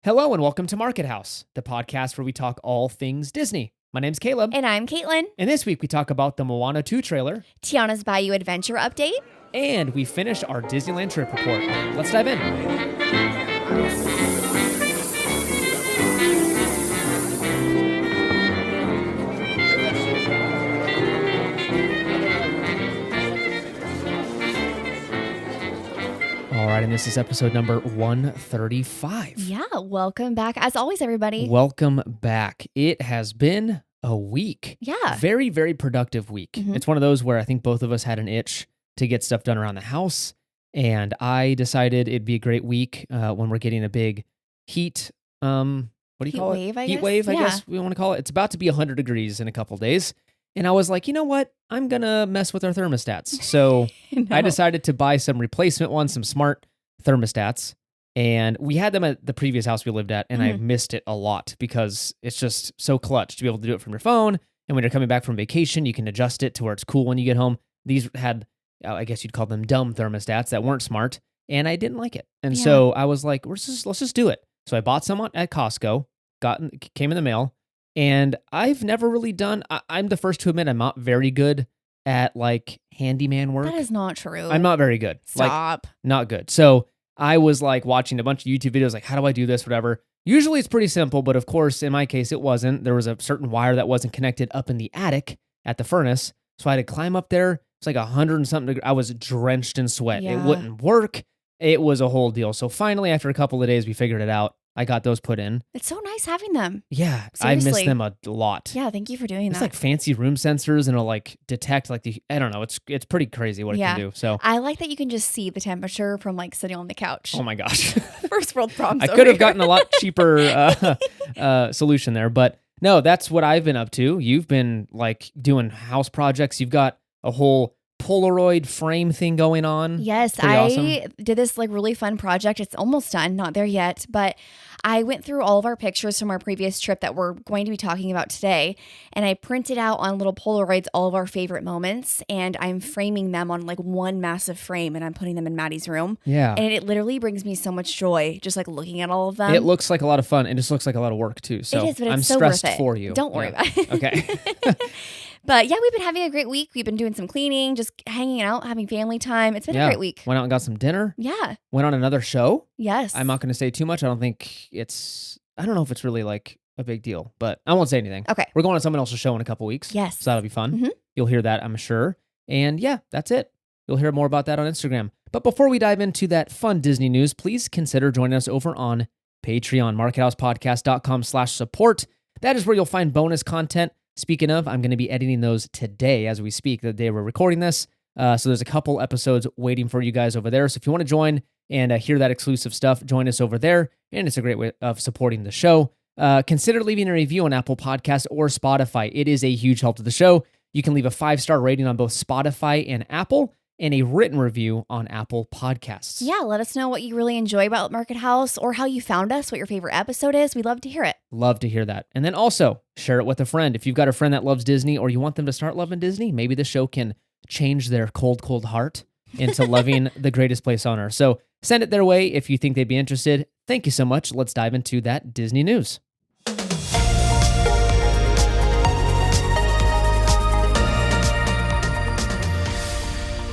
Hello and welcome to Market House, the podcast where we talk all things Disney. My name's Caleb. And I'm Caitlin. And this week we talk about the Moana 2 trailer. Tiana's Bayou adventure update. And we finish our Disneyland trip report. Let's dive in. All right, and this is episode number 135. Yeah, welcome back. As always, everybody. Welcome back. It has been a week. Yeah. Very, very productive week. Mhm. It's one of those where I think both of us had an itch to get stuff done around the house. And I decided it'd be a great week when we're getting a big heat, what do you Heat call wave, it? I Heat guess? wave, I Yeah. guess we want to call it. It's about to be 100 degrees in a couple days. And I was like, you know what? I'm going to mess with our thermostats. So I No. decided to buy some replacement ones, some smart thermostats. And we had them at the previous house we lived at, and I missed it a lot because it's just so clutch to be able to do it from your phone. And when you're coming back from vacation, you can adjust it to where it's cool when you get home. These had, I guess you'd call them dumb thermostats that weren't smart, and I didn't like it. And Yeah. so I was like, let's just do it. So I bought some at Costco, came in the mail, and I've never really done, I'm the first to admit I'm not very good at like handyman work. That is not true. I'm not very good. Like, Stop. not good. So I was like watching a bunch of YouTube videos, like, how do I do this, whatever. Usually it's pretty simple, but of course, in my case, it wasn't. There was a certain wire that wasn't connected up in the attic at the furnace. So I had to climb up there. It's like 100 and something degrees. I was drenched in sweat. It Yeah. wouldn't work. It was a whole deal. So finally, after a couple of days, we figured it out. I got those put in. It's so nice having them. Yeah, I miss Seriously. them a lot. Yeah, thank you for doing It's that. like fancy room sensors, and it'll like detect like I don't know. It's pretty crazy what it Yeah. can do. So, I like that you can just see the temperature from like sitting on the couch. oh my gosh. First world problems. I over could have here. gotten a lot cheaper solution there, but no, that's what I've been up to. You've been like doing house projects. You've got a whole Polaroid frame thing going on. Yes, Pretty I awesome. did this like really fun project. It's almost done, not there yet, but I went through all of our pictures from our previous trip that we're going to be talking about today, and I printed out on little Polaroids all of our favorite moments, and I'm framing them on like one massive frame, and I'm putting them in Maddie's room. Yeah. And it literally brings me so much joy just like looking at all of them. It looks like a lot of fun. It just looks like a lot of work too. So It is, but it's I'm so worth stressed it. for you. Don't worry Yeah. about it. Okay. But yeah, we've been having a great week. We've been doing some cleaning, just hanging out, having family time. It's been Yeah. a great week. Went out and got some dinner. Yeah. Went on another show. Yes. I'm not going to say too much. I don't know if it's really like a big deal, but I won't say anything. Okay. We're going to someone else's show in a couple weeks. Yes. So that'll be fun. Mhm. You'll hear that, I'm sure. And yeah, that's it. You'll hear more about that on Instagram. But before we dive into that fun Disney news, please consider joining us over on Patreon, markethousepodcast.com/support. That is where you'll find bonus content. Speaking of, I'm going to be editing those today as we speak, the day we're recording this. So there's a couple episodes waiting for you guys over there. So if you want to join and hear that exclusive stuff, join us over there. And it's a great way of supporting the show. Consider leaving a review on Apple Podcasts or Spotify. It is a huge help to the show. You can leave a 5-star rating on both Spotify and Apple, and a written review on Apple Podcasts. Yeah, let us know what you really enjoy about Market House or how you found us, what your favorite episode is. We'd love to hear it. Love to hear that. And then also share it with a friend. If you've got a friend that loves Disney or you want them to start loving Disney, maybe the show can change their cold, cold heart into loving the greatest place on earth. So send it their way if you think they'd be interested. Thank you so much. Let's dive into that Disney news.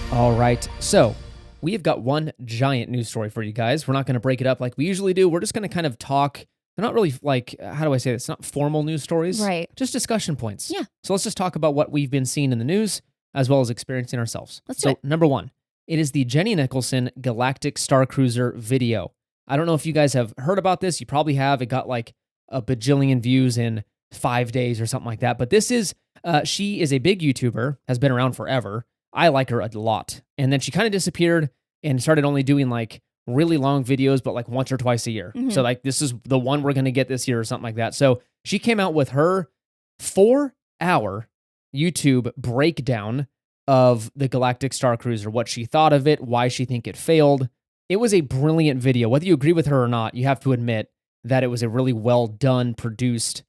All right, so we have got one giant news story for you guys. We're not going to break it up like we usually do. We're just going to kind of talk. They're not really like, how do I say this? Not formal news stories. Right. Just discussion points. Yeah. So let's just talk about what we've been seeing in the news as well as experiencing ourselves. Let's do so it. number one, it is the Jenny Nicholson Galactic Starcruiser video. I don't know if you guys have heard about this. You probably have. It got like a bajillion views in 5 days or something like that. But this is, she is a big YouTuber, has been around forever. I like her a lot. And then she kind of disappeared and started only doing like really long videos, but like once or twice a year. Mhm. So like this is the one we're going to get this year or something like that. So she came out with her 4-hour YouTube breakdown of the Galactic Starcruiser, what she thought of it, why she think it failed. It was a brilliant video. Whether you agree with her or not, you have to admit that it was a really well done, produced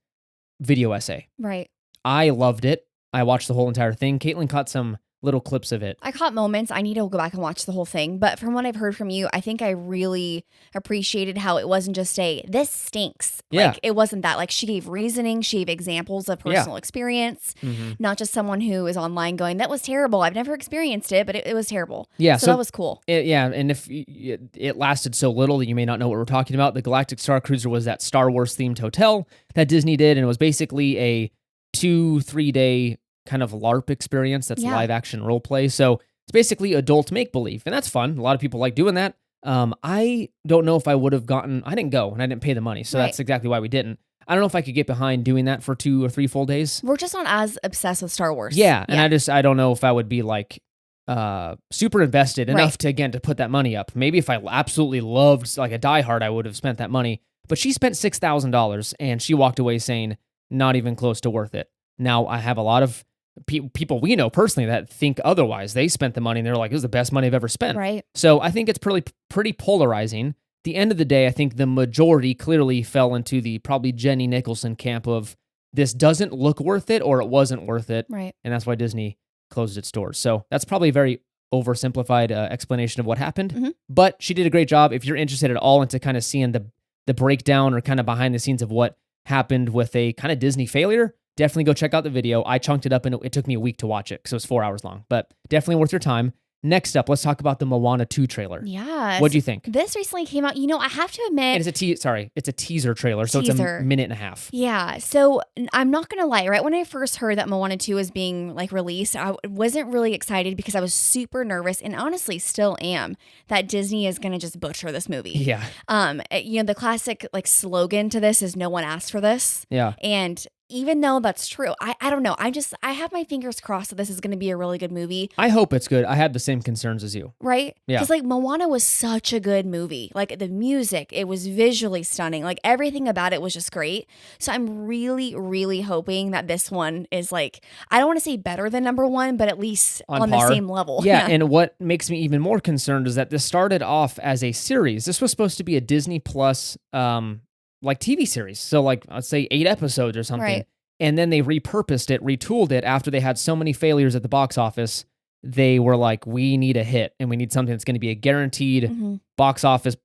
video essay. Right. I loved it. I watched the whole entire thing. Caitlin caught some little clips of it. I caught moments. I need to go back and watch the whole thing. But from what I've heard from you, I think I really appreciated how it wasn't just this stinks. Yeah. Like, it wasn't that. Like, she gave reasoning. She gave examples of personal experience. Not just someone who is online going, that was terrible. I've never experienced it, but it was terrible. Yeah. So that was cool. And if it lasted so little that you may not know what we're talking about, the Galactic Starcruiser was that Star Wars themed hotel that Disney did. And it was basically a 2-3 day kind of LARP experience. That's live action role play. So it's basically adult make believe, and that's fun. A lot of people like doing that. I don't know if I would have gotten. I didn't go, and I didn't pay the money, so that's exactly why we didn't. I don't know if I could get behind doing that for 2 or 3 full days. We're just not as obsessed with Star Wars. Yeah, and I don't know if I would be like super invested enough to put that money up. Maybe if I absolutely loved like a diehard, I would have spent that money. But she spent $6,000, and she walked away saying not even close to worth it. Now I have a lot of people we know personally that think otherwise. They spent the money and they're like, "This is the best money I've ever spent." Right. So I think it's pretty polarizing. The end of the day, I think the majority clearly fell into the probably Jenny Nicholson camp of this doesn't look worth it or it wasn't worth it. Right. And that's why Disney closed its doors. So that's probably a very oversimplified explanation of what happened. But she did a great job. If you're interested at all into kind of seeing the breakdown or kind of behind the scenes of what happened with a kind of Disney failure, definitely go check out the video. I chunked it up and it took me a week to watch it because it was 4 hours long, but definitely worth your time. Next up, let's talk about the Moana 2 trailer. Yeah. What'd you think? This recently came out. I have to admit. And it's a teaser trailer, so it's a minute and a half. Yeah. So I'm not going to lie. Right when I first heard that Moana 2 was being like released, I wasn't really excited because I was super nervous, and honestly still am, that Disney is going to just butcher this movie. Yeah. The classic like slogan to this is "No one asked for this." Yeah. And even though that's true, I don't know. I have my fingers crossed that this is going to be a really good movie. I hope it's good. I had the same concerns as you. Right? Yeah. Because like Moana was such a good movie. Like the music, it was visually stunning. Like everything about it was just great. So I'm really, really hoping that this one is like, I don't want to say better than number one, but at least on the same level. Yeah. And what makes me even more concerned is that this started off as a series. This was supposed to be a Disney Plus like TV series. So like, let's say 8 episodes or something. Right. And then they repurposed it, retooled it after they had so many failures at the box office. They were like, we need a hit and we need something that's going to be a guaranteed box office,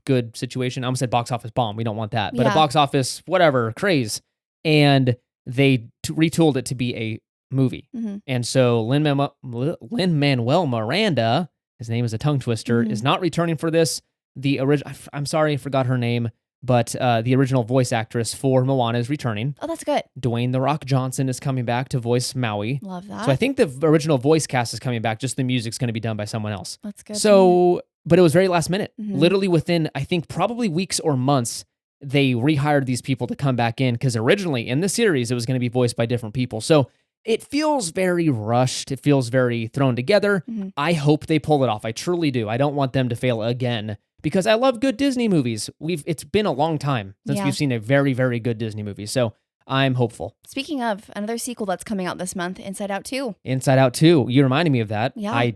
good situation. I almost said box office bomb. We don't want that, but a box office, whatever, craze. And they retooled it to be a movie. And so Lin-Manuel Miranda, his name is a tongue twister, is not returning for this. The original, I'm sorry, I forgot her name, but the original voice actress for Moana is returning. Oh, that's good. Dwayne "The Rock" Johnson is coming back to voice Maui. Love that. So I think the original voice cast is coming back. Just the music's going to be done by someone else. That's good. So, but it was very last minute. Literally within, I think, probably weeks or months, they rehired these people to come back in because originally in the series, it was going to be voiced by different people. So it feels very rushed. It feels very thrown together. I hope they pull it off. I truly do. I don't want them to fail again because I love good Disney movies. It's been a long time since we've seen a very, very good Disney movie. So I'm hopeful. Speaking of another sequel that's coming out this month, Inside Out 2. Inside Out 2. You reminded me of that. Yeah. I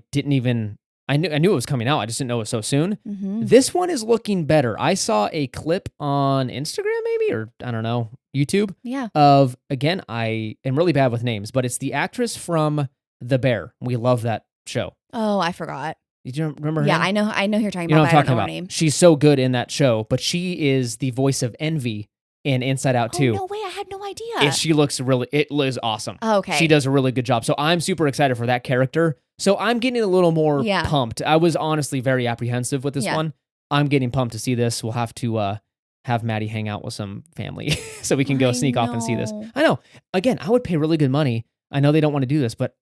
knew it was coming out. I just didn't know it was so soon. This one is looking better. I saw a clip on Instagram maybe, or I don't know, YouTube. Yeah. Of, again, I am really bad with names, but it's the actress from The Bear. We love that show. Oh, I forgot. Did you remember her Yeah, name? I know who you're talking You know about, what I'm but I talking don't know about. her name. She's so good in that show, but she is the voice of Envy in Inside Out 2. Oh, no way. I had no idea. She looks it is awesome. Oh, okay. She does a really good job. So I'm super excited for that character. So I'm getting a little more pumped. I was honestly very apprehensive with this one. I'm getting pumped to see this. We'll have to have Maddie hang out with some family so we can go sneak off and see this. I know. Again, I would pay really good money. I know they don't want to do this, but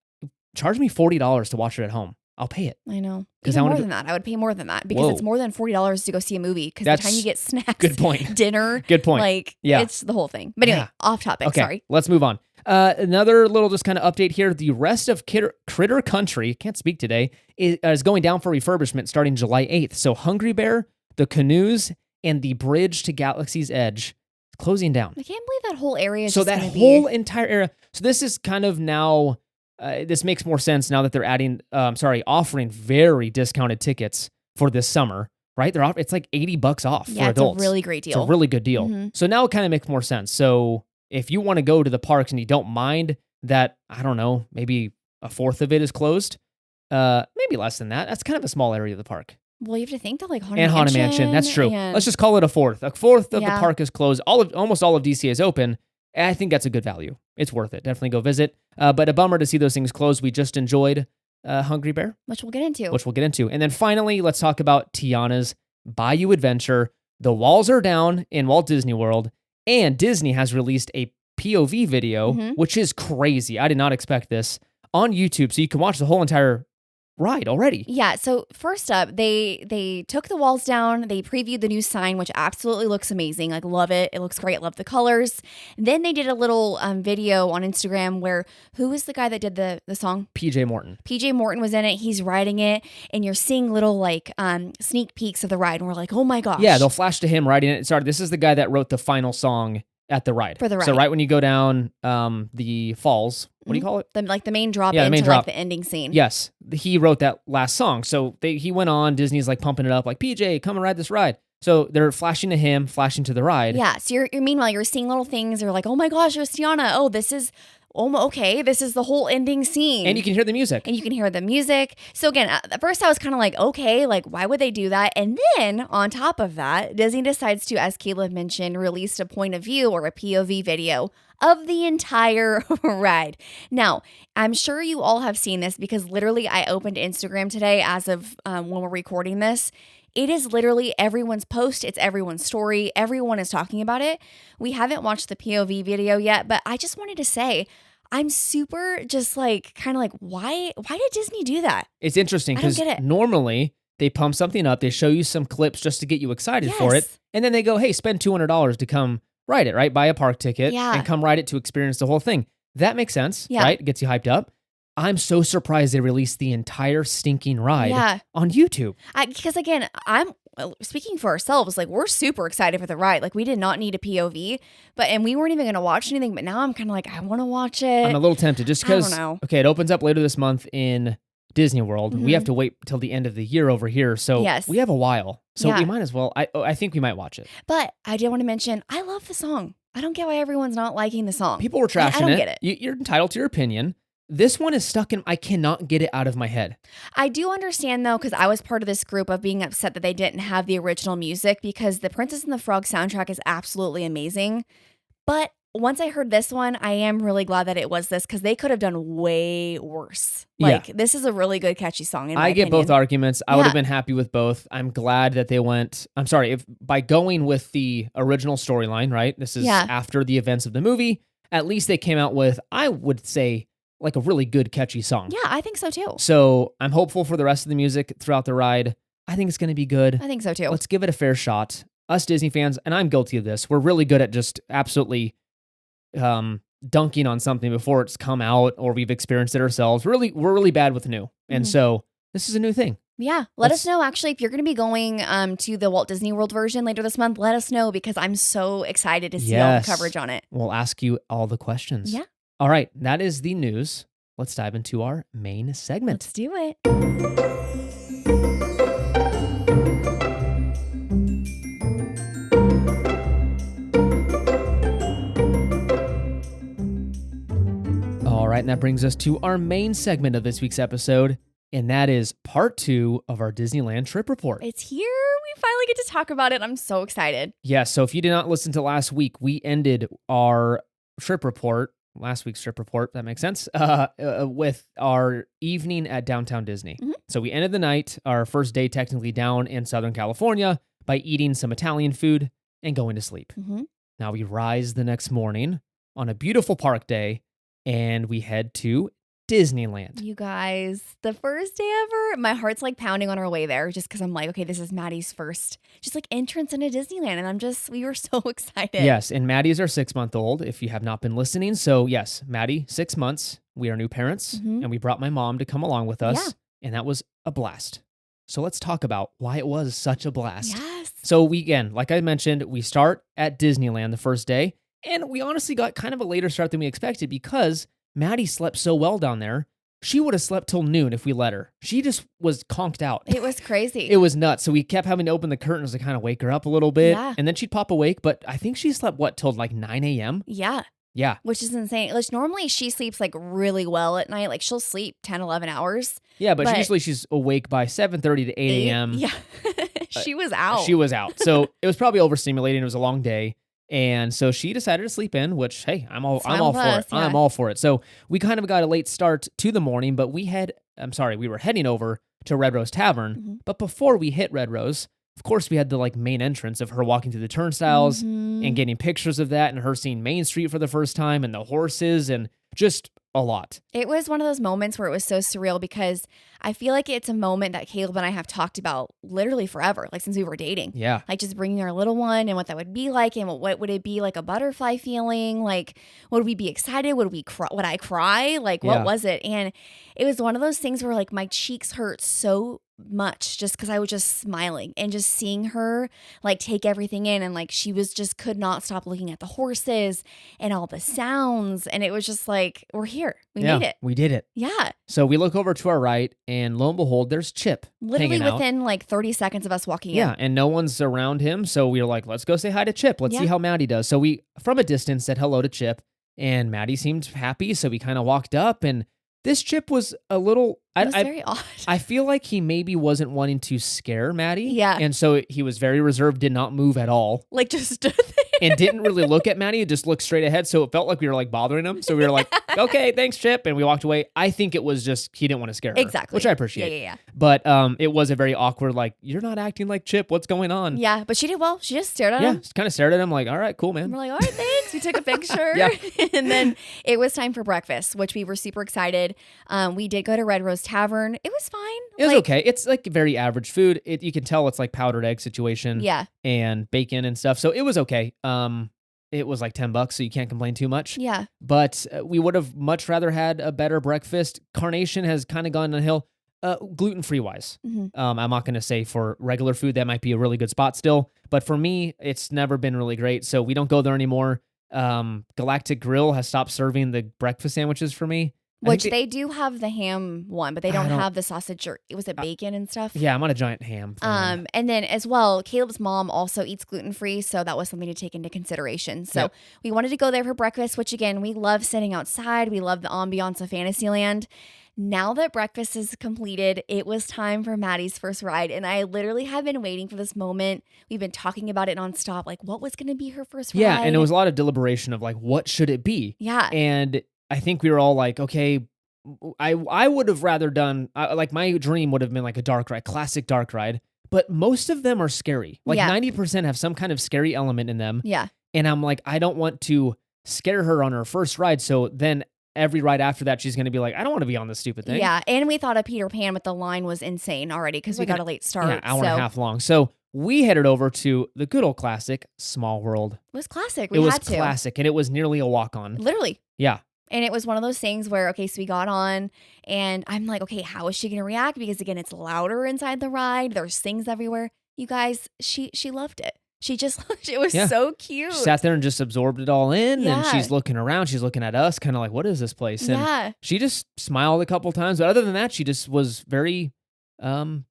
charge me $40 to watch it at home. I'll pay it. I know. Even more than that. I would pay more than that because it's more than $40 to go see a movie because the time you get snacks, good point. dinner, good point. Like, it's the whole thing. But anyway, off topic. Okay, sorry. Let's move on. Another little just kind of update here. The rest of Critter Country, can't speak today, is going down for refurbishment starting July 8th. So Hungry Bear, the canoes, and the bridge to Galaxy's Edge closing down. I can't believe that whole area is so just that gonna whole entire area. So this is kind of now... this makes more sense now that they're offering very discounted tickets for this summer, right? It's like $80 off for adults. It's a really great deal. It's a really good deal. So now it kind of makes more sense. So if you want to go to the parks and you don't mind that, I don't know, maybe a fourth of it is closed. Maybe less than that. That's kind of a small area of the park. Well, you have to think that like Haunted And Haunted Mansion, that's true. Let's just call it a fourth. A fourth of the park is closed. Almost all of DCA is open. And I think that's a good value. It's worth it. Definitely go visit. But a bummer to see those things closed. We just enjoyed Hungry Bear. Which we'll get into. And then finally, let's talk about Tiana's Bayou Adventure. The walls are down in Walt Disney World, and Disney has released a POV video, which is crazy. I did not expect this, on YouTube, so you can watch the whole entire ride already. Yeah, so first up, they took the walls down, they previewed the new sign, which absolutely looks amazing. Like, love it. It looks great. Love the colors. Then they did a little video on Instagram where, who was the guy that did the song? PJ Morton. PJ Morton was in it. He's riding it, and you're seeing little like sneak peeks of the ride, and we're like, oh my gosh. Yeah, they'll flash to him riding it. Sorry, this is the guy that wrote the final song at the ride. For the ride. So right when you go down the falls, what do you call it? The main drop the into main drop. like the ending scene. Yes, he wrote that last song. So he went on, Disney's like pumping it up, like, PJ, come and ride this ride. So they're flashing to him, flashing to the ride. Yeah, so you're meanwhile, you're seeing little things. You're like, oh my gosh, it was Tiana. Oh, this is... Oh, okay, this is the whole ending scene. And you can hear the music. So again, at first I was kind of like, okay, like why would they do that? And then on top of that, Disney decides to, as Caleb mentioned, release a point of view or a POV video of the entire ride. Now, I'm sure you all have seen this because literally I opened Instagram today as of when we're recording this. It is literally everyone's post. It's everyone's story. Everyone is talking about it. We haven't watched the POV video yet, but I just wanted to say, I'm super just like, kind of like, why did Disney do that? It's interesting because normally they pump something up. They show you some clips just to get you excited for it. And then they go, hey, spend $200 to come ride it, right? Buy a park ticket and come ride it to experience the whole thing. That makes sense, right? It gets you hyped up. I'm so surprised they released the entire stinking ride on YouTube. Because again, I'm speaking for ourselves. Like, we're super excited for the ride. Like, we did not need a POV, and we weren't even going to watch anything. But now I'm kind of like, I want to watch it. I'm a little tempted just because. I don't know. Okay, it opens up later this month in Disney World. We have to wait till the end of the year over here, so we have a while. So we might as well. I think we might watch it. But I did want to mention, I love the song. I don't get why everyone's not liking the song. People were trashing it. I don't get it. You're entitled to your opinion. This one is stuck in, I cannot get it out of my head. I do understand though, because I was part of this group of being upset that they didn't have the original music because the Princess and the Frog soundtrack is absolutely amazing. But once I heard this one, I am really glad that it was this because they could have done way worse. Like, this is a really good, catchy song in my opinion. I get both arguments. I would have been happy with both. I'm glad that they went, by going with the original storyline, right? This is after the events of the movie. At least they came out with, I would say, like a really good, catchy song. Yeah, I think so too. So I'm hopeful for the rest of the music throughout the ride. I think it's going to be good. I think so too. Let's give it a fair shot. Us Disney fans, and I'm guilty of this, we're really good at just absolutely dunking on something before it's come out or we've experienced it ourselves. We're really bad with new. And so this is a new thing. Yeah. Let us know, actually, if you're going to be going to the Walt Disney World version later this month, let us know because I'm so excited to see all the coverage on it. We'll ask you all the questions. Yeah. All right, that is the news. Let's dive into our main segment. Let's do it. All right, and that brings us to our main segment of this week's episode, and that is part 2 of our Disneyland trip report. It's here. We finally get to talk about it. I'm so excited. Yeah, so if you did not listen to last week, we ended our trip report, last week's trip report, that makes sense, with our evening at Downtown Disney. So we ended the night, our first day technically down in Southern California, by eating some Italian food and going to sleep. Now we rise the next morning on a beautiful park day, and we head to Disneyland. You guys, the first day ever, my heart's like pounding on our way there just because I'm like, okay, this is Maddie's first just like entrance into Disneyland. And we were so excited. Yes. And Maddie is our 6-month-old if you have not been listening. So yes, Maddie, 6 months. We are new parents and we brought my mom to come along with us and that was a blast. So let's talk about why it was such a blast. Yes. So again, like I mentioned, we start at Disneyland the first day and we honestly got kind of a later start than we expected because Maddie slept so well down there. She would have slept till noon if we let her. She just was conked out. It was crazy. It was nuts. So we kept having to open the curtains to kind of wake her up a little bit. Yeah. And then she'd pop awake. But I think she slept, till like 9 a.m.? Yeah. Yeah. which is insane. Like, normally she sleeps like really well at night. Like she'll sleep 10, 11 hours. Yeah, but But usually she's awake by 7:30 to 8 a.m. Yeah. She was out. She was out. So it was probably overstimulating. It was a long day. And so she decided to sleep in, which, hey, I'm all fine for with it. us, yeah. I'm all for it. So we kind of got a late start to the morning, but we were heading over to Red Rose Tavern. Mhm. But before we hit Red Rose, of course, we had the like main entrance of her walking through the turnstiles Mhm. and getting pictures of that and her seeing Main Street for the first time and the horses and just a lot. It was one of those moments where it was so surreal because I feel like it's a moment that Caleb and I have talked about literally forever, like since we were dating. Yeah. Like just bringing our little one and what that would be like and what would it be like a butterfly feeling? Like would we be excited? Would we cry? Would I cry? Like what Yeah. was it? And it was one of those things where like my cheeks hurt so much just because I was just smiling and just seeing her like take everything in and like she was just could not stop looking at the horses and all the sounds and it was just like we're here. We made it. We did it. Yeah. So we look over to our right, and lo and behold, there's Chip Literally hanging out. within like 30 seconds of us walking Yeah, in. and no one's around him, so we were like, let's go say hi to Chip. Let's see Yeah. how Maddie does. So we, from a distance, said hello to Chip, and Maddie seemed happy, so we kind of walked up, and this Chip was a little... It was very odd. I feel like he maybe wasn't wanting to scare Maddie. Yeah. And so he was very reserved, did not move at all, Like just stood there. and didn't really look at Maddie, just looked straight ahead. So it felt like we were like bothering him. So we were like, okay, thanks, Chip. And we walked away. I think it was just he didn't want to scare her. Exactly. Which I appreciate. Yeah. But it was a very awkward, like, you're not acting like Chip. What's going on? Yeah, but she did well. She just stared at Yeah, him. just kind of stared at him like, all right, cool, And man. we're like, all right, thanks. We took a picture. Yeah. And then it was time for breakfast, which we were super excited. We did go to Red Rose Tavern. It was fine. It was Like, okay. It's like very average food. You can tell it's like powdered egg situation Yeah. and bacon and stuff. So it was okay. It was like $10, so you can't complain too much. Yeah. But we would have much rather had a better breakfast. Carnation has kind of gone downhill, gluten-free wise. Mhm. I'm not going to say for regular food, that might be a really good spot still. But for me, it's never been really great. So we don't go there anymore. Galactic Grill has stopped serving the breakfast sandwiches for me. I Which think they do have the ham one, but they I don't don't- have the sausage or was it bacon and stuff? Yeah, I'm on a giant ham fan. And then as well, Caleb's mom also eats gluten-free, so that was something to take into consideration. So Yep. we wanted to go there for breakfast, which again, we love sitting outside. We love the ambiance of Fantasyland. Now that breakfast is completed, it was time for Maddie's first ride. And I literally have been waiting for this moment. We've been talking about it nonstop, like what was going to be her first ride? Yeah, and it was a lot of deliberation of like, what should it be? Yeah. And I think we were all like, okay, I would have rather done, like my dream would have been like a dark ride, classic dark ride. But most of them are scary. Like Yeah. 90% have some kind of scary element in them. Yeah. And I'm like, I don't want to scare her on her first ride. So then every ride after that, she's going to be like, I don't want to be on this stupid thing. Yeah. And we thought of Peter Pan, but the line was insane already because we like got a late start. Yeah, hour so and a half long. So we headed over to the good old classic, Small World. it was classic. It We was had to. classic, and it was nearly a walk-on. Literally. Yeah. And it was one of those things where, okay, so we got on and I'm like, okay, how is she going to react? Because again, it's louder inside the ride. There's things everywhere. You guys, she loved it. She just, it was Yeah. so cute. She sat there and just absorbed it all in, and Yeah. she's looking around. She's looking at us, kind of like, what is this place? And Yeah. she just smiled a couple times. But other than that, she just was very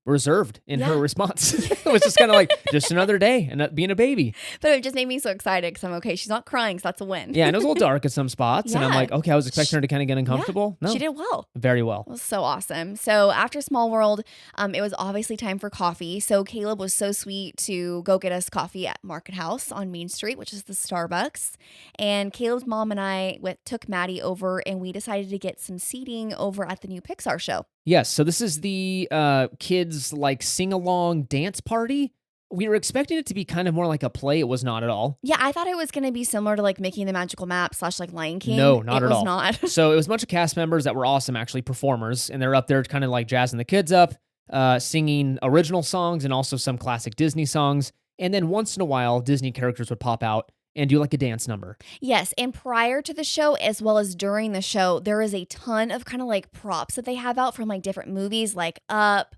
reserved in her Yeah. response. It was just kind of like, just another day and being a baby. But it just made me so excited because I'm okay. She's not crying, so that's a win. Yeah, and it was a little dark at some spots. And I'm Yeah. like, okay, I was expecting her to kind of get uncomfortable. No, She did well. very well. It was so awesome. So after Small World, it was obviously time for coffee. So Caleb was so sweet to go get us coffee at Market House on Main Street, which is the Starbucks. And Caleb's mom and I took Maddie over and we decided to get some seating over at the new Pixar show. Yes, so this is the kids like sing-along dance party. We were expecting it to be kind of more like a play. It was not at all. Yeah, I thought it was going to be similar to like Mickey and the Magical Map / like Lion King. No, not it at was all. Not. So it was a bunch of cast members that were awesome, actually, performers. And they're up there kind of like jazzing the kids up, singing original songs and also some classic Disney songs. And then once in a while, Disney characters would pop out and do like a dance number. Yes, and prior to the show as well as during the show, there is a ton of kind of like props that they have out from like different movies like Up,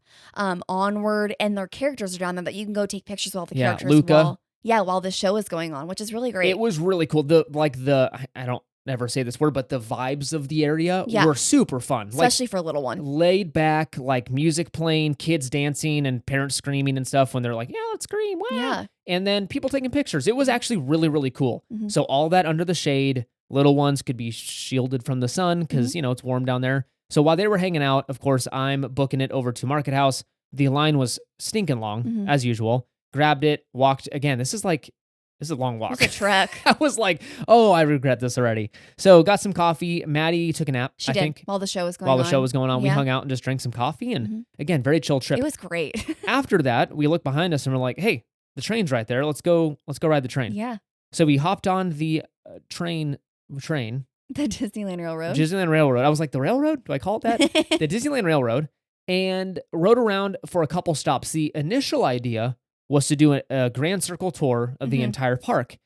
Onward, and their characters are down there that you can go take pictures with all the Yeah, characters Luca. while the show is going on, which is really great. It was really cool. I don't ever say this word, but the vibes of the area Yeah. were super fun. Especially for a little one. Laid back, like music playing, kids dancing, and parents screaming and stuff when they're like, yeah, let's scream. Wow. Yeah. And then people taking pictures. It was actually really, really cool. Mhm. So all that under the shade, Little ones could be shielded from the sun because, it's warm down there. So while they were hanging out, of course, I'm booking it over to Market House. The line was stinking long, as usual. Grabbed it, walked. Again, this is a long walk. It's a trek. I was like, oh, I regret this already. So got some coffee. Maddie took a nap, She I did think. while the show was going While on. the show was going on, we Yeah. hung out and just drank some coffee. And again, very chill trip. It was great. After that, we looked behind us and we're like, hey, the train's right there. Let's go ride the train. Yeah. So we hopped on the train, The Disneyland Railroad. Disneyland Railroad. I was like, the railroad? Do I call it that? The Disneyland Railroad. And rode around for a couple stops. The initial idea was to do a grand circle tour of the entire park.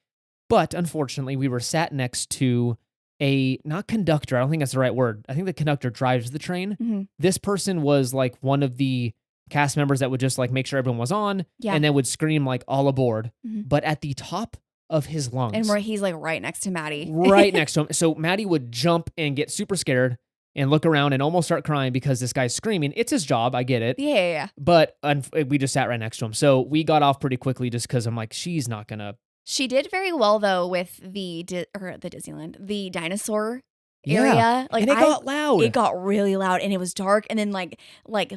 But unfortunately, we were sat next to not conductor, I don't think that's the right word. I think the conductor drives the train. This person was like one of the cast members that would just like make sure everyone was on and then would scream like all aboard, but at the top of his lungs. And where he's like right next to Maddie. Right next to him. So Maddie would jump and get super scared and look around and almost start crying because this guy's screaming. It's his job. I get it. Yeah. But we just sat right next to him. So we got off pretty quickly just because I'm like, she's not going to. She did very well though with the Disneyland, the dinosaur area. Like and it got loud. It got really loud and it was dark and then like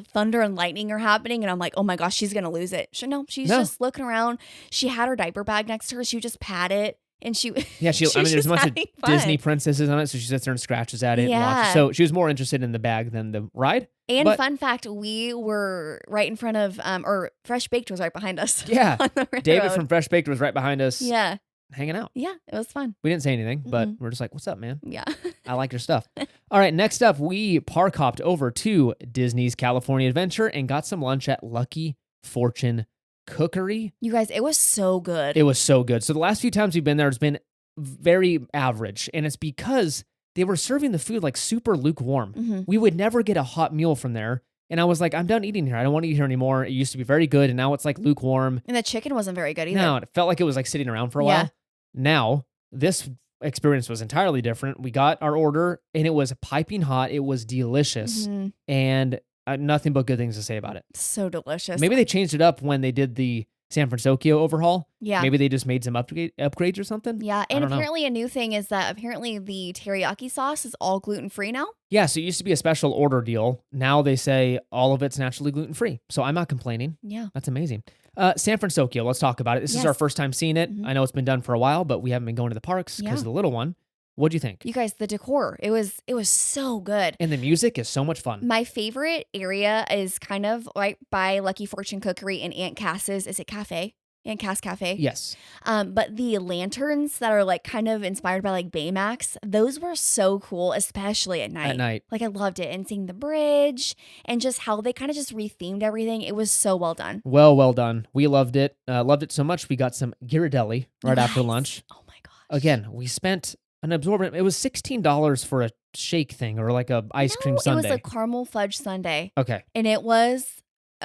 thunder and lightning are happening and I'm like, oh my gosh, she's gonna lose it. She's just looking around. She had her diaper bag next to her. She would just pat it and she there's a bunch of Disney princesses on it, so she sits there and scratches at it and watches. So she was more interested in the bag than the ride. And fun fact, we were right in front of or Fresh Baked was right behind us. Yeah. On the railroad. David from Fresh Baked was right behind us. Yeah. Hanging out. Yeah, it was fun. We didn't say anything, but we're just like, what's up, man? Yeah. I like your stuff. All right, next up, we park hopped over to Disney's California Adventure and got some lunch at Lucky Fortune Cookery. You guys, it was so good. It was so good. So the last few times we've been there, it's been very average, and it's because they were serving the food like super lukewarm. We would never get a hot meal from there. And I was like, I'm done eating here. I don't want to eat here anymore. It used to be very good, and now it's like lukewarm. And the chicken wasn't very good either. No, it felt like it was like sitting around for a while. Now, this experience was entirely different. We got our order, and it was piping hot. It was delicious, and nothing but good things to say about it. So delicious. Maybe they changed it up when they did the San Francisco overhaul. Yeah. Maybe they just made some upgrades or something. Yeah. And apparently a new thing is that apparently the teriyaki sauce is all gluten-free now. Yeah. So it used to be a special order deal. Now they say all of it's naturally gluten-free. So I'm not complaining. Yeah. That's amazing. San Francisco, let's talk about it. This is our first time seeing it. I know it's been done for a while, but we haven't been going to the parks because of the little one. What'd you think? You guys, the decor, it was so good. And the music is so much fun. My favorite area is kind of right by Lucky Fortune Cookery and Aunt Cass's. Is it cafe? Aunt Cass Cafe? Yes. But the lanterns that are like kind of inspired by like Baymax, those were so cool, especially at night. Like I loved it. And seeing the bridge and just how they kind of just rethemed everything. It was so well done. Well done. We loved it. Loved it so much. We got some Ghirardelli right after lunch. Oh my gosh. Again, we spent an absorbent. It was $16 for a shake thing or like a ice cream sundae. It was a caramel fudge sundae. Okay. And it was,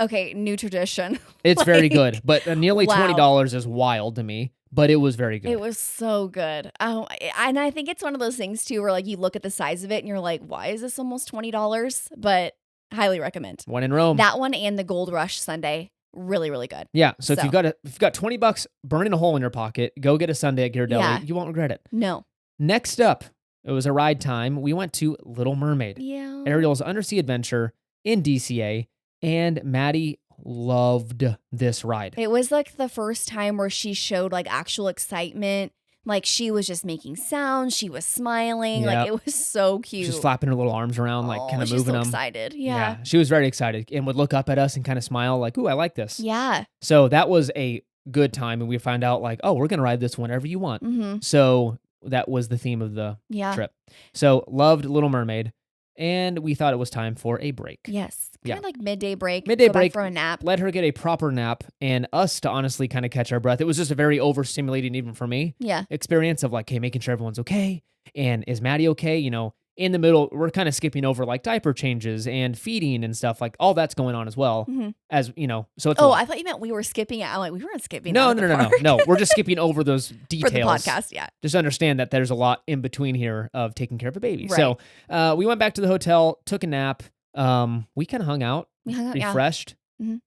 new tradition. It's very good, but nearly $20 is wild to me, but it was very good. It was so good. Oh, and I think it's one of those things too where like you look at the size of it and you're like, why is this almost $20? But highly recommend. One in Rome. That one and the Gold Rush sundae. Really, really good. Yeah. So if you've got $20 burning a hole in your pocket, go get a sundae at Ghirardelli. Yeah. You won't regret it. No. Next up, it was a ride time. We went to Little Mermaid. Yeah. Ariel's undersea adventure in DCA, and Maddie loved this ride. It was like the first time where she showed like actual excitement. Like she was just making sounds. She was smiling. Like it was so cute. Just flapping her little arms around, like kind of moving them. She's so excited. Yeah. She was very excited and would look up at us and kind of smile like, ooh, I like this. Yeah. So that was a good time. And we found out like, oh, we're going to ride this whenever you want. Mm-hmm. So that was the theme of the trip. So loved Little Mermaid. And we thought it was time for a break. Yes. Kind of like midday break. Midday go break. Back for a nap. Let her get a proper nap and us to honestly kind of catch our breath. It was just a very overstimulating, even for me, experience of like, hey, making sure everyone's okay. And is Maddie okay? You know, in the middle, we're kind of skipping over like diaper changes and feeding and stuff. Like all that's going on as well. Mm-hmm. As you know, so it's I thought you meant we were skipping it. I'm like, we weren't skipping. No. We're just skipping over those details for the podcast. Yeah. Just understand that there's a lot in between here of taking care of a baby. Right. So we went back to the hotel, took a nap. We kind of hung out, refreshed,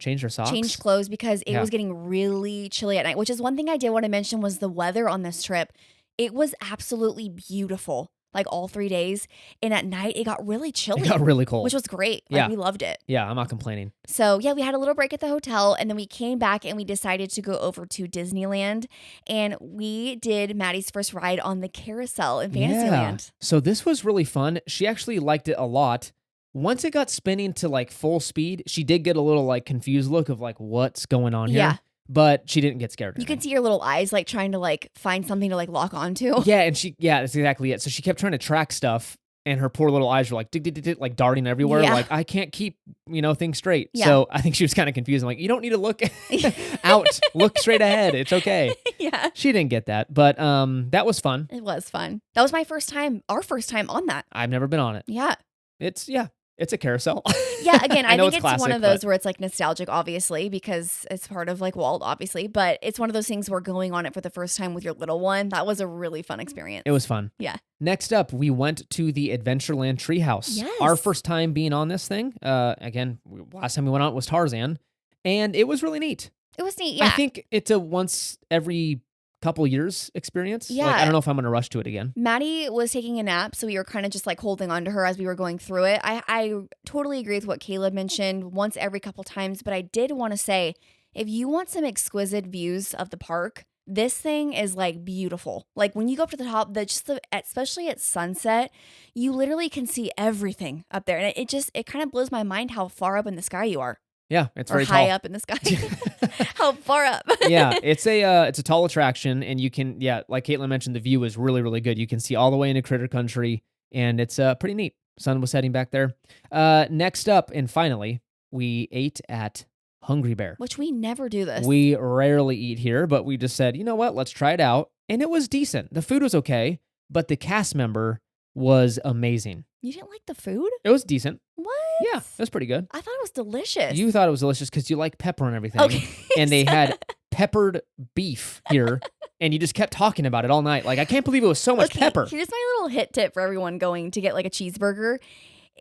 changed our socks, changed clothes because it was getting really chilly at night. Which is one thing I did want to mention was the weather on this trip. It was absolutely beautiful, like all 3 days. And at night, it got really chilly. It got really cold. Which was great. Like, Yeah. we loved it. Yeah, I'm not complaining. So, yeah, we had a little break at the hotel, and then we came back and we decided to go over to Disneyland. And we did Maddie's first ride on the carousel in Fantasyland. So this was really fun. She actually liked it a lot. Once it got spinning to like full speed, she did get a little like confused look of like, what's going on here? Yeah. But she didn't get scared. You could see her little eyes like trying to like find something to like lock onto. Yeah, and that's exactly it. So she kept trying to track stuff, and her poor little eyes were like, like darting everywhere. Yeah. Like, I can't keep, things straight. Yeah. So I think she was kind of confused. I'm like, you don't need to look out. Look straight ahead. It's okay. Yeah. She didn't get that. But that was fun. It was fun. That was my first time, our first time on that. I've never been on it. Yeah. It's a carousel. Yeah, again, I think it's classic, one of those where it's like nostalgic, obviously, because it's part of like Walt, obviously, but it's one of those things where going on it for the first time with your little one, that was a really fun experience. It was fun. Yeah. Next up, we went to the Adventureland Treehouse. Yes. Our first time being on this thing. Again, last time we went on it was Tarzan, and it was really neat. It was neat, yeah. I think it's a once every couple years experience. Yeah. Like, I don't know if I'm going to rush to it again. Maddie was taking a nap, so we were kind of just like holding on to her as we were going through it. I totally agree with what Caleb mentioned, once every couple times, but I did want to say, if you want some exquisite views of the park, this thing is like beautiful. Like when you go up to the top, especially at sunset, you literally can see everything up there. And it kind of blows my mind how far up in the sky you are. Yeah, it's or very high tall. up in the sky. How far up? Yeah, it's a tall attraction, and you can, like Caitlin mentioned, the view is really, really good. You can see all the way into Critter Country, and it's pretty neat. Sun was setting back there. Next up, and finally, we ate at Hungry Bear. Which we never do this. We rarely eat here, but we just said, you know what, let's try it out. And it was decent. The food was okay, but the cast member was amazing. You didn't like the food? It was decent. What? Yeah, it was pretty good. I thought it was delicious. You thought it was delicious because you like pepper and everything. Okay. And they had peppered beef here, and you just kept talking about it all night. Like, I can't believe it was so much pepper. Here's my little hit tip for everyone going to get like a cheeseburger.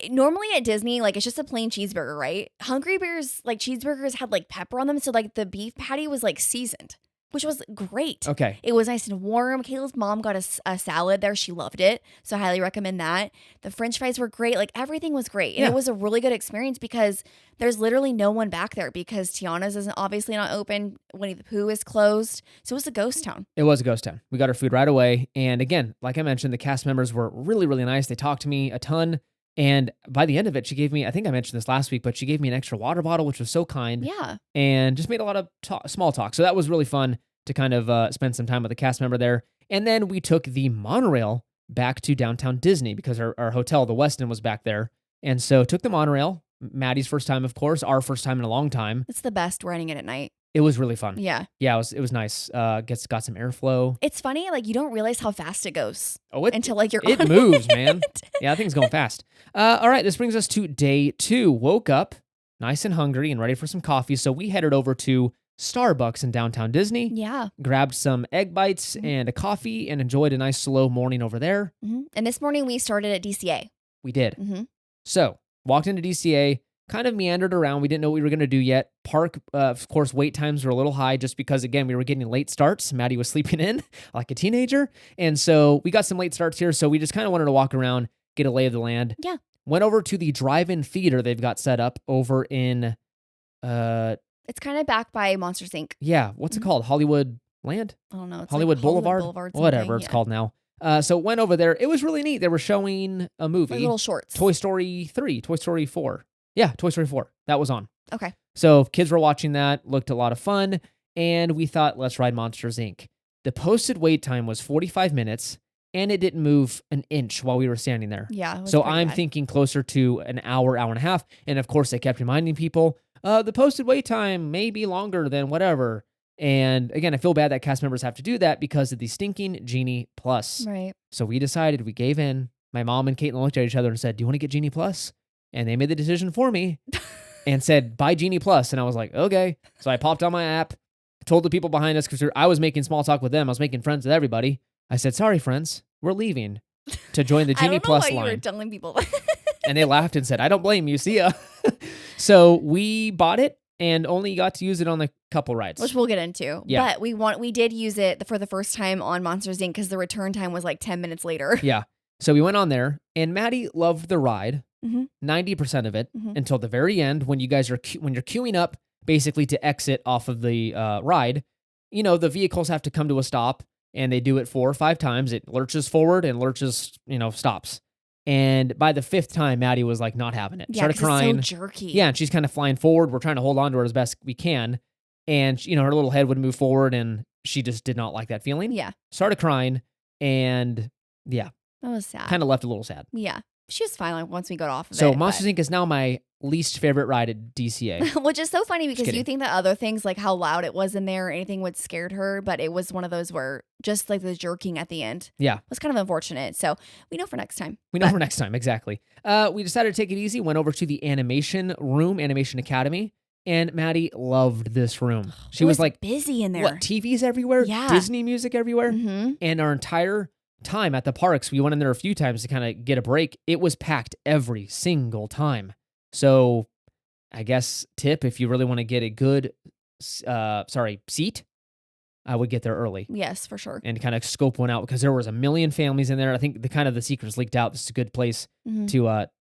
Normally at Disney, like it's just a plain cheeseburger, right? Hungry Bear's like cheeseburgers had like pepper on them. So like the beef patty was like seasoned, which was great. Okay. It was nice and warm. Kayla's mom got a salad there. She loved it. So I highly recommend that. The French fries were great. Like everything was great. And Yeah. it was a really good experience because there's literally no one back there because Tiana's isn't obviously not open. Winnie the Pooh is closed. So it was a ghost town. It was a ghost town. We got our food right away. And again, like I mentioned, the cast members were really, really nice. They talked to me a ton. And by the end of it, she gave me, I think I mentioned this last week, but she gave me an extra water bottle, which was so kind. Yeah. And just made a lot of small talk. So that was really fun to kind of spend some time with the cast member there. And then we took the monorail back to downtown Disney because our hotel, the Westin, was back there. And so took the monorail, Maddie's first time, of course, our first time in a long time. It's the best riding it at night. It was really fun. Yeah. Yeah, it was nice. Got some airflow. It's funny, like you don't realize how fast it goes Oh, until like you're it on moves, it. man. Yeah, that thing's going fast. All right, this brings us to day 2. Woke up nice and hungry and ready for some coffee. So we headed over to Starbucks in downtown Disney. Yeah. Grabbed some egg bites and a coffee and enjoyed a nice slow morning over there. Mm-hmm. And this morning we started at DCA. We did. Mm-hmm. So walked into DCA, kind of meandered around. We didn't know what we were going to do yet. Park, of course, wait times were a little high just because, again, we were getting late starts. Maddie was sleeping in like a teenager. And so we got some late starts here. So we just kind of wanted to walk around, get a lay of the land. Yeah. Went over to the drive-in theater they've got set up over in, It's kind of back by Monsters Inc. yeah, what's it called? Hollywood Land? I don't know. It's Hollywood like Boulevard? Boulevard Whatever something, it's called now. So went over there. It was really neat. They were showing a movie. Like little shorts. Toy Story 3, Toy Story 4. Yeah, Toy Story 4. That was on. Okay. So kids were watching that, looked a lot of fun, and we thought, let's ride Monsters, Inc. The posted wait time was 45 minutes, and it didn't move an inch while we were standing there. Yeah. So I'm thinking closer to an hour, hour and a half. And of course, they kept reminding people, the posted wait time may be longer than whatever. And again, I feel bad that cast members have to do that because of the stinking Genie Plus. Right. So we decided, we gave in. My mom and Caitlin looked at each other and said, do you want to get Genie Plus? And they made the decision for me and said, buy Genie Plus. And I was like, okay. So I popped on my app, told the people behind us, because I was making small talk with them. I was making friends with everybody. I said, sorry, friends, we're leaving to join the Genie Plus line. You were telling people. And they laughed and said, I don't blame you. See ya. So we bought it. and only got to use it on a couple rides. Which we'll get into. Yeah. But we did use it for the first time on Monsters Inc. because the return time was like 10 minutes later. Yeah. So we went on there, and Maddie loved the ride, Mhm. 90% of it, Mhm. until the very end when you guys are when you're queuing up basically to exit off of the ride. You know, the vehicles have to come to a stop, and they do it 4 or 5 times. It lurches forward and lurches, stops. And by the 5th time, Maddie was like not having it. Yeah, Started 'cause crying. it's so jerky. Yeah, and she's kind of flying forward. We're trying to hold on to her as best we can. And, her little head would move forward, and she just did not like that feeling. Yeah. Started crying, and yeah, That was sad. kind of left a little sad. Yeah. She was fine like, once we got off of So it. Monsters Inc. is now my least favorite ride at DCA. Which is so funny because kidding. you think that other things like how loud it was in there or anything would scared her, but it was one of those where just like the jerking at the end Yeah. was kind of unfortunate. So we know for next time. We know for next time, exactly. We decided to take it easy, went over to the animation room, Animation Academy, and Maddie loved this room. She It was like, busy in there. what, TVs everywhere? Yeah. Disney music everywhere? Mm-hmm. And our entire time at the parks, we went in there a few times to kind of get a break. It was packed every single time. So I guess tip, if you really want to get a good, seat, I would get there early Yes, for sure. and kind of scope one out because there was a million families in there. I think the secrets leaked out. This is a good place Mhm.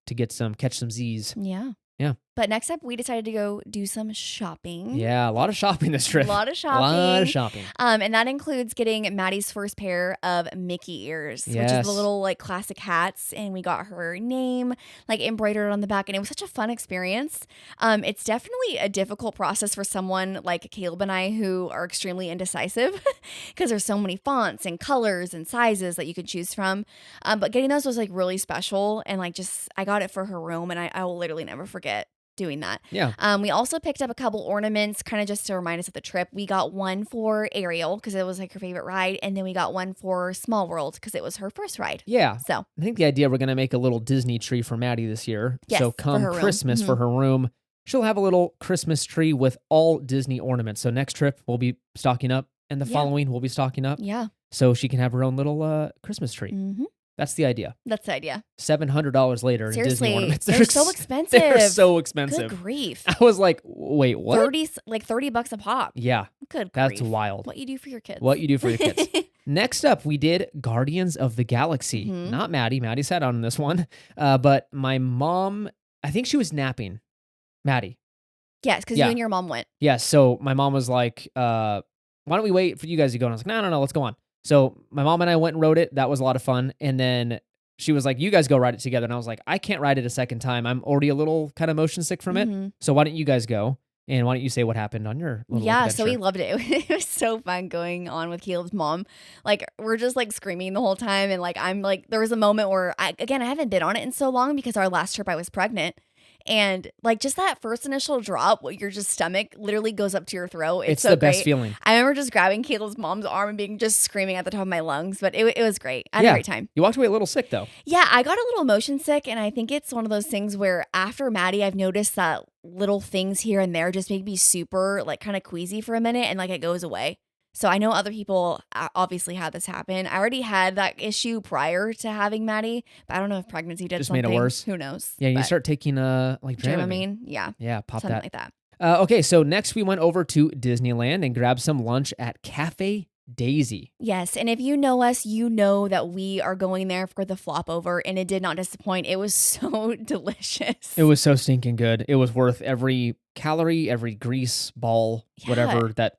to catch some Z's. Yeah. Yeah. But next up, we decided to go do some shopping. Yeah, a lot of shopping this trip. A lot of A shopping. lot of shopping. And that includes getting Maddie's first pair of Mickey ears, which is Yes. the little like classic hats. And we got her name like embroidered on the back, and it was such a fun experience. It's definitely a difficult process for someone like Caleb and I who are extremely indecisive because there's so many fonts and colors and sizes that you could choose from. But getting those was like really special, and like just I got it for her room, and I will literally never forget doing that. Yeah. We also picked up a couple ornaments kind of just to remind us of the trip. We got one for Ariel because it was like her favorite ride. And then we got one for Small World because it was her first ride. Yeah. So I think the idea we're going to make a little Disney tree for Maddie this year. Yes, So for come her room. Christmas for her room, she'll have a little Christmas tree with all Disney ornaments. So next trip, we'll be stocking up, and the Yeah. following, we'll be stocking up. yeah. So she can have her own little Christmas tree. Mm-hmm. That's the idea. That's the idea. $700 later in Disney Seriously, ornaments. they're so expensive. They're so expensive. Good grief. I was like, wait, what? $30 a pop. Yeah, Good that's grief. wild. What you do for your kids. What you do for your kids. Next up, we did Guardians of the Galaxy. Mhm. Not Maddie. Maddie sat on this one. But my mom, I think she was napping. Maddie. Yes, because Yeah. you and your mom went. Yeah, so my mom was like, why don't we wait for you guys to go? And I was like, no, let's go on. So my mom and I went and rode it. That was a lot of fun. And then she was like, you guys go ride it together. And I was like, I can't ride it a second time. I'm already a little kind of motion sick from it. Mhm. So why don't you guys go? And why don't you say what happened on your little Yeah, adventure? so we loved it. It was so fun going on with Caleb's mom. Like, we're just like screaming the whole time. And like, I'm like, there was a moment where I haven't been on it in so long because our last trip I was pregnant. And like, just that first initial drop, where your just stomach literally goes up to your throat. It's so the best great. feeling. I remember just grabbing Caleb's mom's arm and being just screaming at the top of my lungs, but it was great. I had a great time. You walked away a little sick though. Yeah, I got a little motion sick, and I think it's one of those things where after Maddie, I've noticed that little things here and there just make me super like kind of queasy for a minute, and like it goes away. So I know other people obviously had this happen. I already had that issue prior to having Maddie, but I don't know if pregnancy did Just something. made it worse. Who knows? Yeah, you But start taking like Dramamine. Dramamine, yeah, Yeah, pop something that. like that. Okay, so next we went over to Disneyland and grabbed some lunch at Cafe Daisy. Yes, and if you know us, you know that we are going there for the flop over, and it did not disappoint. It was so delicious. It was so stinking good. It was worth every calorie, every grease ball, Yeah. whatever that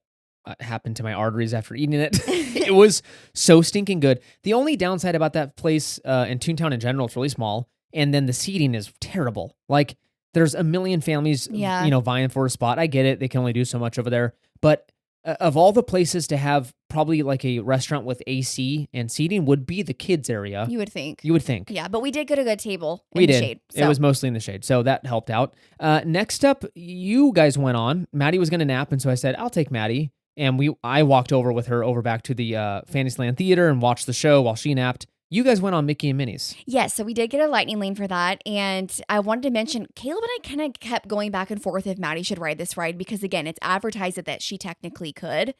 happened to my arteries after eating it. It was so stinking good. The only downside about that place in Toontown in general, it's really small, and then the seating is terrible. Like, there's a million families, Yeah. vying for a spot. I get it. They can only do so much over there. But of all the places to have probably like a restaurant with AC and seating would be the kids area. You would think. You would think. Yeah, but we did get a good table in We the did. shade. It So. was mostly in the shade, so that helped out. Next up, you guys went on. Maddie was going to nap, and so I said, I'll take Maddie. And I walked over with her over back to the Fantasyland Theater and watched the show while she napped. You guys went on Mickey and Minnie's. Yes, so we did get a lightning lane for that. And I wanted to mention, Caleb and I kind of kept going back and forth if Maddie should ride this ride because, again, it's advertised that she technically could.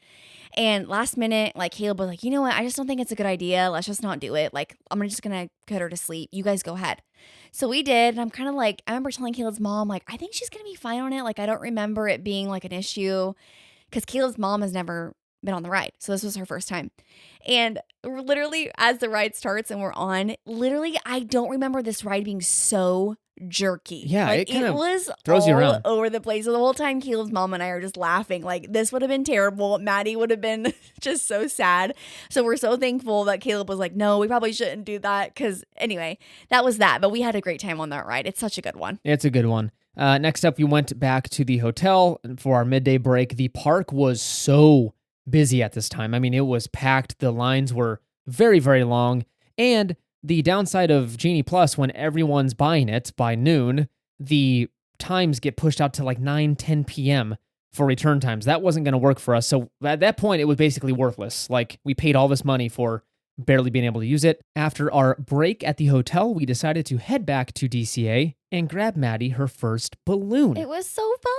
And last minute, like, Caleb was like, you know what? I just don't think it's a good idea. Let's just not do it. Like, I'm just going to put her to sleep. You guys go ahead. So we did. And I'm kind of like, I remember telling Caleb's mom, like, I think she's going to be fine on it. Like, I don't remember it being like an issue because Caleb's mom has never been on the ride. So this was her first time. And literally as the ride starts and we're on, literally, I don't remember this ride being so jerky. Yeah, like, it was throws all you around over the place. So the whole time Caleb's mom and I are just laughing. Like, this would have been terrible. Maddie would have been just so sad. So we're so thankful that Caleb was like, no, we probably shouldn't do that. Because anyway, that was that. But we had a great time on that ride. It's such a good one. It's a good one. Next up, we went back to the hotel for our midday break. The park was so busy at this time. I mean, it was packed. The lines were very, very long. And the downside of Genie Plus, when everyone's buying it by noon, the times get pushed out to like 9, 10 p.m. for return times. That wasn't going to work for us. So at that point, it was basically worthless. Like, we paid all this money for barely being able to use it. After our break at the hotel, we decided to head back to DCA and grab Maddie her first balloon. It was so fun.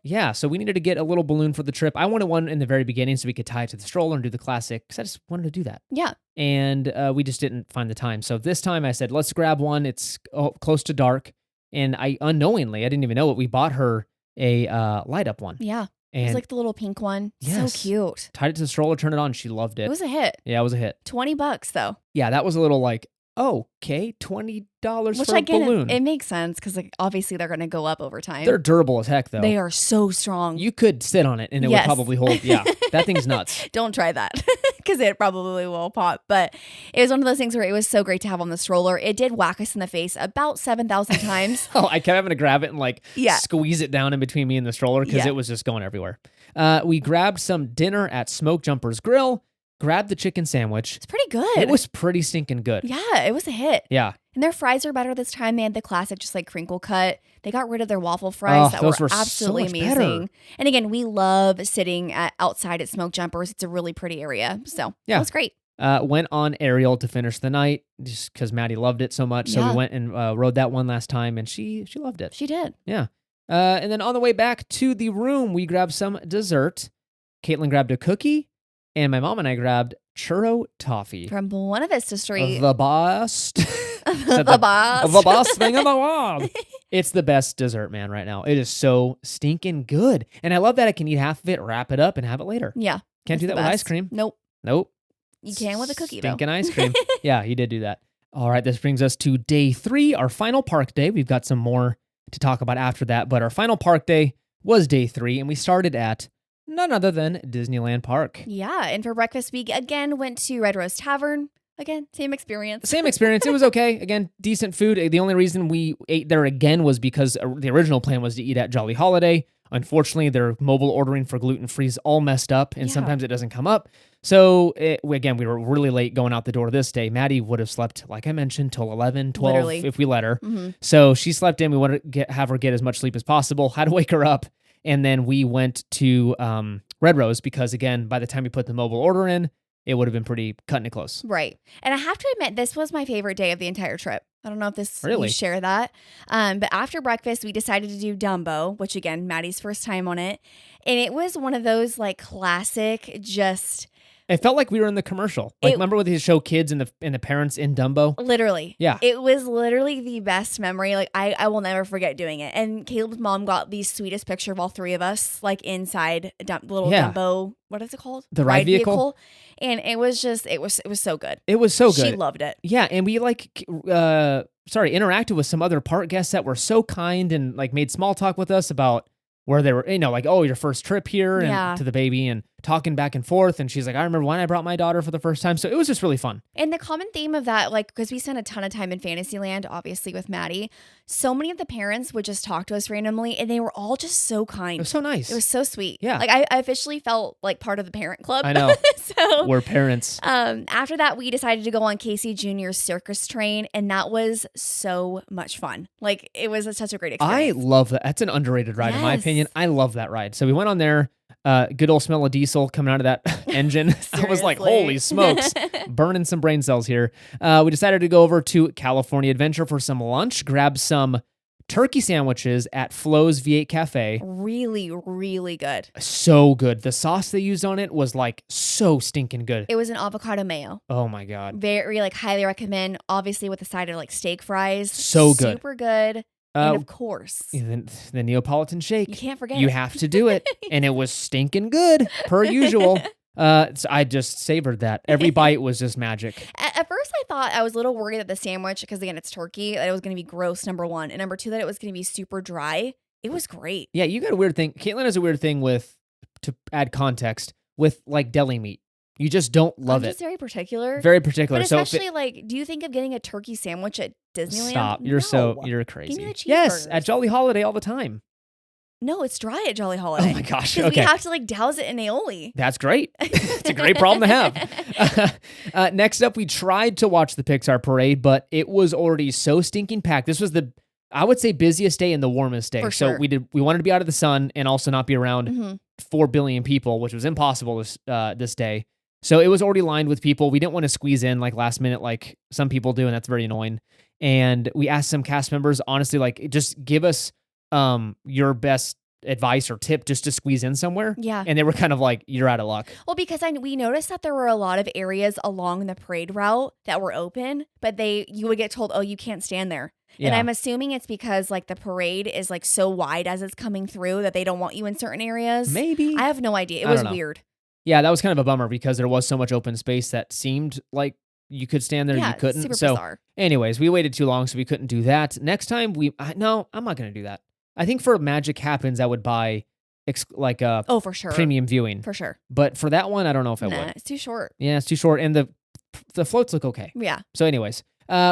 Yeah, so we needed to get a little balloon for the trip. I wanted one in the very beginning so we could tie it to the stroller and do the classic, because I just wanted to do that. Yeah. And we just didn't find the time. So this time I said, let's grab one. It's close to dark. And I unknowingly, I didn't even know it, we bought her a light up one. Yeah. And it was like the little pink one. Yes. So cute. Tied it to the stroller, turned it on. She loved it. It was a hit. Yeah, it was a hit. $20 though. Yeah, that was a little like, oh, okay, $20 Which for a balloon. It makes sense because like, obviously they're going to go up over time. They're durable as heck, though. They are so strong. You could sit on it and it would probably hold. Yeah, that thing's nuts. Don't try that because it probably will pop. But it was one of those things where it was so great to have on the stroller. It did whack us in the face about 7,000 times. Oh, I kept having to grab it and like squeeze it down in between me and the stroller because it was just going everywhere. We grabbed some dinner at Smoke Jumper's Grill. Grabbed the chicken sandwich. It's pretty good. It was pretty stinking good. Yeah, it was a hit. Yeah. And their fries are better this time. They had the classic, just like crinkle cut. They got rid of their waffle fries that were absolutely amazing. Better. And again, we love sitting outside at Smoke Jumpers. It's a really pretty area. So it was great. Went on Ariel to finish the night just because Maddie loved it so much. So we went and rode that one last time and she loved it. She did. Yeah. And then on the way back to the room, we grabbed some dessert. Caitlin grabbed a cookie. And my mom and I grabbed churro toffee. From Buena Vista Street. The best. The best. The best thing in the world. It's the best dessert, man, right now. It is so stinking good. And I love that I can eat half of it, wrap it up, and have it later. Yeah. Can't do that with ice cream. Nope. You can with a cookie, though. Stinking ice cream. Yeah, he did do that. All right, this brings us to day 3, our final park day. We've got some more to talk about after that, but our final park day was day 3, and we started at none other than Disneyland Park. Yeah, and for breakfast, we again went to Red Rose Tavern. Again, same experience. Same experience. It was okay. Again, decent food. The only reason we ate there again was because the original plan was to eat at Jolly Holiday. Unfortunately, their mobile ordering for gluten-free is all messed up, and sometimes it doesn't come up. So, we were really late going out the door this day. Maddie would have slept, like I mentioned, till 11, 12, literally, if we let her. Mm-hmm. So she slept in. We wanted to have her get as much sleep as possible. Had to wake her up. And then we went to Red Rose because, again, by the time we put the mobile order in, it would have been pretty cutting it close. Right. And I have to admit, this was my favorite day of the entire trip. I don't know if you share that. But after breakfast, we decided to do Dumbo, which, again, Maddie's first time on it. And it was one of those, like, classic, just... It felt like we were in the commercial. Like, remember when they show kids and the parents in Dumbo? Literally. Yeah. It was literally the best memory. Like, I will never forget doing it. And Caleb's mom got the sweetest picture of all three of us, like, inside little Dumbo. What is it called? The ride vehicle. And it was just, it was so good. It was so good. She loved it. Yeah. And we, interacted with some other park guests that were so kind and, like, made small talk with us about where they were, like, oh, your first trip here and to the baby and talking back and forth. And she's like, I remember when I brought my daughter for the first time. So it was just really fun. And the common theme of that, like, because we spent a ton of time in Fantasyland, obviously with Maddie, so many of the parents would just talk to us randomly and they were all just so kind. It was so nice. It was so sweet. Yeah. Like, I officially felt like part of the parent club. I know. So we're parents. After that, we decided to go on Casey Jr.'s circus train, and that was so much fun. Like, it was such a great experience. I love that. That's an underrated ride, in my opinion. I love that ride. So we went on there. Good old smell of diesel coming out of that engine. I was like, holy smokes, burning some brain cells here. We decided to go over to California Adventure for some lunch, grab some turkey sandwiches at Flo's V8 Cafe. Really, really good. So good. The sauce they used on it was like so stinking good. It was an avocado mayo. Oh my God. Very like highly recommend. Obviously with a side of like steak fries. So good. Super good. And of course, the Neapolitan shake. You can't forget You it. have to do it. And it was stinking good, per usual. So I just savored that. Every bite was just magic. At first, I thought I was a little worried that the sandwich, because again, it's turkey, that it was going to be gross, number one. And number two, that it was going to be super dry. It was great. Yeah, you got a weird thing. Caitlin has a weird thing with, to add context, with like deli meat. You just don't love I'm it. just very particular. Very particular. But especially like, do you think of getting a turkey sandwich at Disneyland? Stop. You're crazy. Give me the cheeseburgers. Yes, at Jolly Holiday all the time. No, it's dry at Jolly Holiday. Oh my gosh. Because Okay. we have to like douse it in aioli. That's great. It's a great problem to have. Next up, we tried to watch the Pixar parade, but it was already so stinking packed. This was the, I would say, busiest day and the warmest day. For So sure. we wanted to be out of the sun and also not be around 4 billion people, which was impossible this day. So it was already lined with people. We didn't want to squeeze in like last minute like some people do, and that's very annoying. And we asked some cast members, honestly, like just give us your best advice or tip just to squeeze in somewhere. Yeah. And they were kind of like, you're out of luck. Well, because we noticed that there were a lot of areas along the parade route that were open, but you would get told, oh, you can't stand there. Yeah. And I'm assuming it's because like the parade is like so wide as it's coming through that they don't want you in certain areas. Maybe. I have no idea. It I was don't know. weird. Yeah, that was kind of a bummer because there was so much open space that seemed like you could stand there, Yeah, you couldn't. super So bizarre. anyways, we waited too long, so we couldn't do that. Next time no, I'm not going to do that. I think for Magic Happens, I would buy Oh, for sure. premium viewing. For sure. But for that one, I don't know if I Nah, would. it's too short. Yeah, it's too short, and the floats look okay. Yeah. So anyways,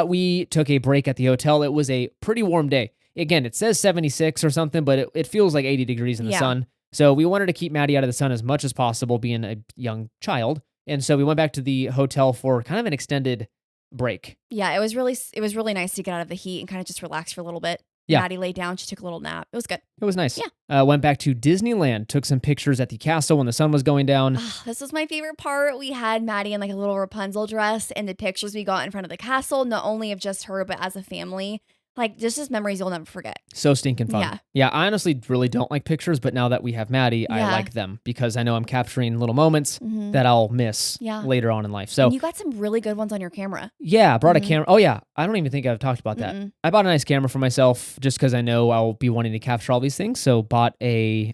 we took a break at the hotel. It was a pretty warm day. Again, it says 76 or something, but it feels like 80 degrees in the sun. So we wanted to keep Maddie out of the sun as much as possible, being a young child. And so we went back to the hotel for kind of an extended break. Yeah, it was really nice to get out of the heat and kind of just relax for a little bit. Yeah. Maddie laid down. She took a little nap. It was good. It was nice. Yeah. Went back to Disneyland, took some pictures at the castle when the sun was going down. Oh, this was my favorite part. We had Maddie in like a little Rapunzel dress, and the pictures we got in front of the castle, not only of just her, but as a family. Like, just memories you'll never forget. So stinking fun. Yeah. Yeah, I honestly really don't like pictures, but now that we have Maddie, I Yeah. like them because I know I'm capturing little moments Mhm. that I'll miss Yeah. later on in life. So And you got some really good ones on your camera. yeah, I brought a Mhm. camera. Oh yeah, I don't even think I've talked about that. Mm-mm. I bought a nice camera for myself just because I know I'll be wanting to capture all these things. So bought a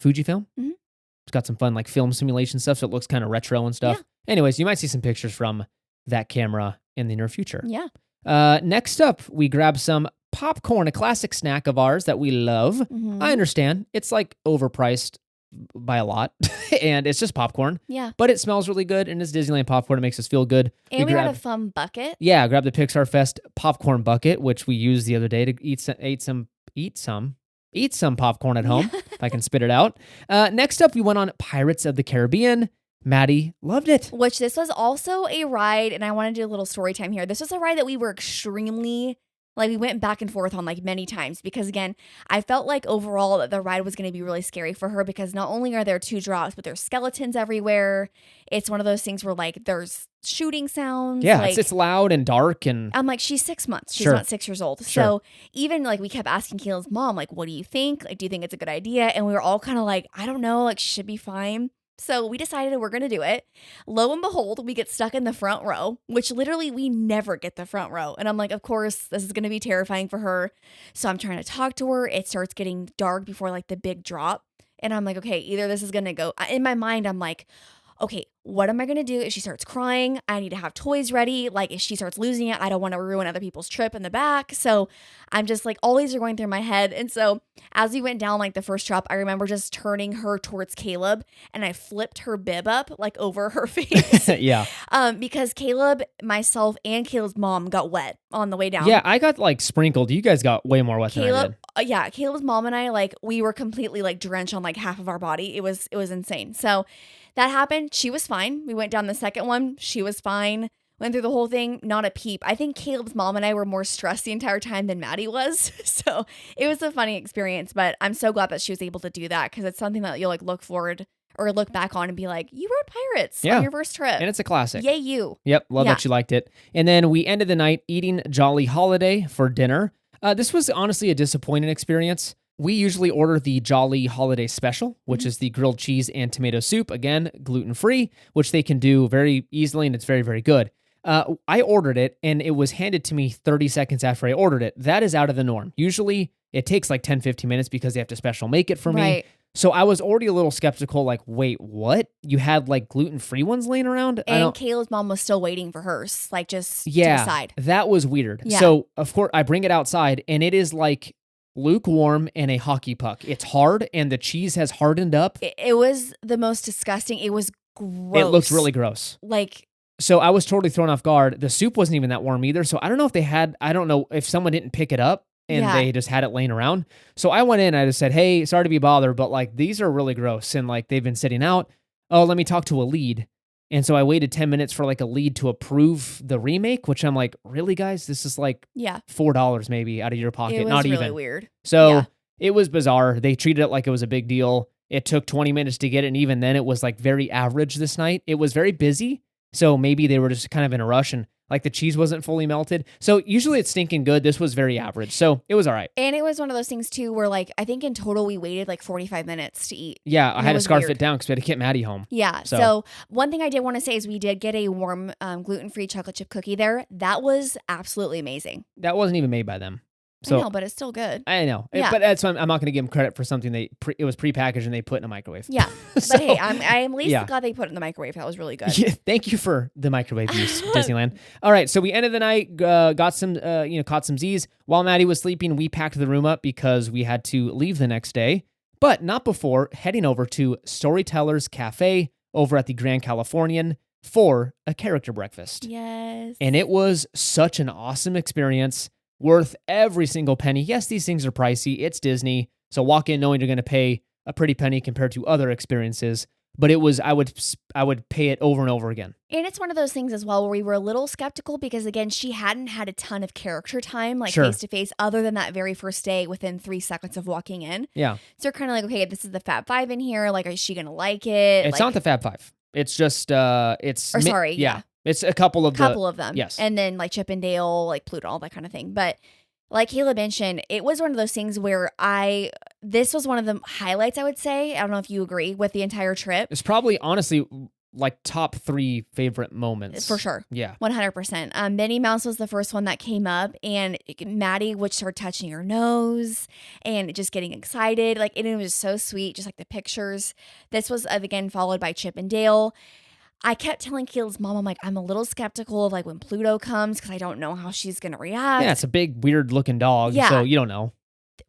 Fujifilm. Mhm. It's got some fun like film simulation stuff, so it looks kind of retro and stuff. Anyways, you might see some pictures from that camera in the near future. Yeah. Next up, we grabbed some popcorn, a classic snack of ours that we love. Mhm. I understand it's like overpriced by a lot, and it's just popcorn, Yeah. but it smells really good, and it's Disneyland popcorn. It makes us feel good. And we got a grabbed- fun bucket. Yeah, grab the Pixar Fest popcorn bucket, which we used the other day to eat some popcorn at home, if I can spit it out. Next up, we went on Pirates of the Caribbean. Maddie loved it. Which this was also a ride, and I want to do a little story time here. This was a ride that we were extremely, like we went back and forth on like many times because again, I felt like overall that the ride was going to be really scary for her because not only are there 2 drops, but there's skeletons everywhere. It's one of those things where like there's shooting sounds. Yeah, like, it's loud and dark and I'm like, she's 6 months. She's Sure. not 6 years old. Sure. So even like we kept asking Kayla's mom, like, what do you think? Like, do you think it's a good idea? And we were all kind of like, I don't know, like, she should be fine. So we decided we're going to do it. Lo and behold, we get stuck in the front row, which literally we never get the front row. And I'm like, of course, this is going to be terrifying for her. So I'm trying to talk to her. It starts getting dark before like the big drop. And I'm like, okay, either this is going to go. In my mind, I'm like, okay, what am I going to do if she starts crying? I need to have toys ready. Like if she starts losing it, I don't want to ruin other people's trip in the back. So I'm just like, all these are going through my head. And so as we went down like the first drop, I remember just turning her towards Caleb and I flipped her bib up like over her face. yeah. Because Caleb, myself, and Caleb's mom got wet on the way down. Yeah, I got like sprinkled. You guys got way more wet than I Caleb, did. Caleb's mom and I, like, we were completely like drenched on like half of our body. It was insane. So that happened. She was fine. We went down the second one. She was fine. Went through the whole thing, not a peep. I think Caleb's mom and I were more stressed the entire time than Maddie was. So it was a funny experience, but I'm so glad that she was able to do that because it's something that you'll like look forward or look back on and be like, you rode Pirates on your first trip. And it's a classic. Yay, you. Yep. Love that you liked it. And then we ended the night eating Jolly Holiday for dinner. This was honestly a disappointing experience. We usually order the Jolly Holiday Special, which is the grilled cheese and tomato soup. Again, gluten-free, which they can do very easily, and it's very, very good. I ordered it, and it was handed to me 30 seconds after I ordered it. That is out of the norm. Usually, it takes like 10, 15 minutes because they have to special make it for me. So I was already a little skeptical, like, wait, what? You had like gluten-free ones laying around? And Kayla's mom was still waiting for hers, like just to decide. That was weird. Yeah. So, of course, I bring it outside, and it is like lukewarm and a hockey puck. It's hard, and the cheese has hardened up. It was the most disgusting. It was gross. It looked really gross. So I was totally thrown off guard. The soup wasn't even that warm either. So I don't know if I don't know if someone didn't pick it up and they just had it laying around. So I went in, I just said, hey, sorry to be bothered, but like these are really gross. And like they've been sitting out. Oh, let me talk to a lead. And so I waited 10 minutes for like a lead to approve the remake, which I'm like, really, guys? This is like $4 maybe out of your pocket. It was not really even. Weird. So it was bizarre. They treated it like it was a big deal. It took 20 minutes to get it. And even then it was like very average this night. It was very busy. So maybe they were just kind of in a rush and like the cheese wasn't fully melted. So usually it's stinking good. This was very average. So it was all right. And it was one of those things too where like I think in total we waited like 45 minutes to eat. Yeah, I had to scarf it down because we had to get Maddie home. Yeah. So one thing I did want to say is we did get a warm gluten-free chocolate chip cookie there. That was absolutely amazing. That wasn't even made by them. So, I know, but it's still good. I know. Yeah. But that's why I'm not going to give them credit for something it was prepackaged and they put in a microwave. Yeah. But hey, I'm at least glad they put it in the microwave. That was really good. Yeah, thank you for the microwave use, Disneyland. All right, so we ended the night, got some, caught some Z's. While Maddie was sleeping, we packed the room up because we had to leave the next day, but not before heading over to Storytellers Cafe over at the Grand Californian for a character breakfast. Yes. And it was such an awesome experience. Worth every single penny. Yes, these things are pricey. It's Disney. So walk in knowing you're going to pay a pretty penny compared to other experiences. But it was, I would pay it over and over again. And it's one of those things as well where we were a little skeptical because again, she hadn't had a ton of character time, like face to face, other than that very first day within 3 seconds of walking in. Yeah. So you're kind of like, okay, this is the Fab Five in here. Like, is she going to like it? It's not the Fab Five. It's just, it's a couple of them. Yes. And then like Chip and Dale, like Pluto, all that kind of thing. But like Caleb mentioned, it was one of those things where this was one of the highlights, I would say. I don't know if you agree with the entire trip. It's probably honestly like top 3 favorite moments. For sure. Yeah. 100%. Minnie Mouse was the first one that came up and Maddie would start touching her nose and just getting excited. Like, and it was so sweet. Just like the pictures. This was again followed by Chip and Dale. I kept telling Caleb's mom, I'm like, I'm a little skeptical of like when Pluto comes because I don't know how she's going to react. Yeah, it's a big, weird looking dog. Yeah. So you don't know.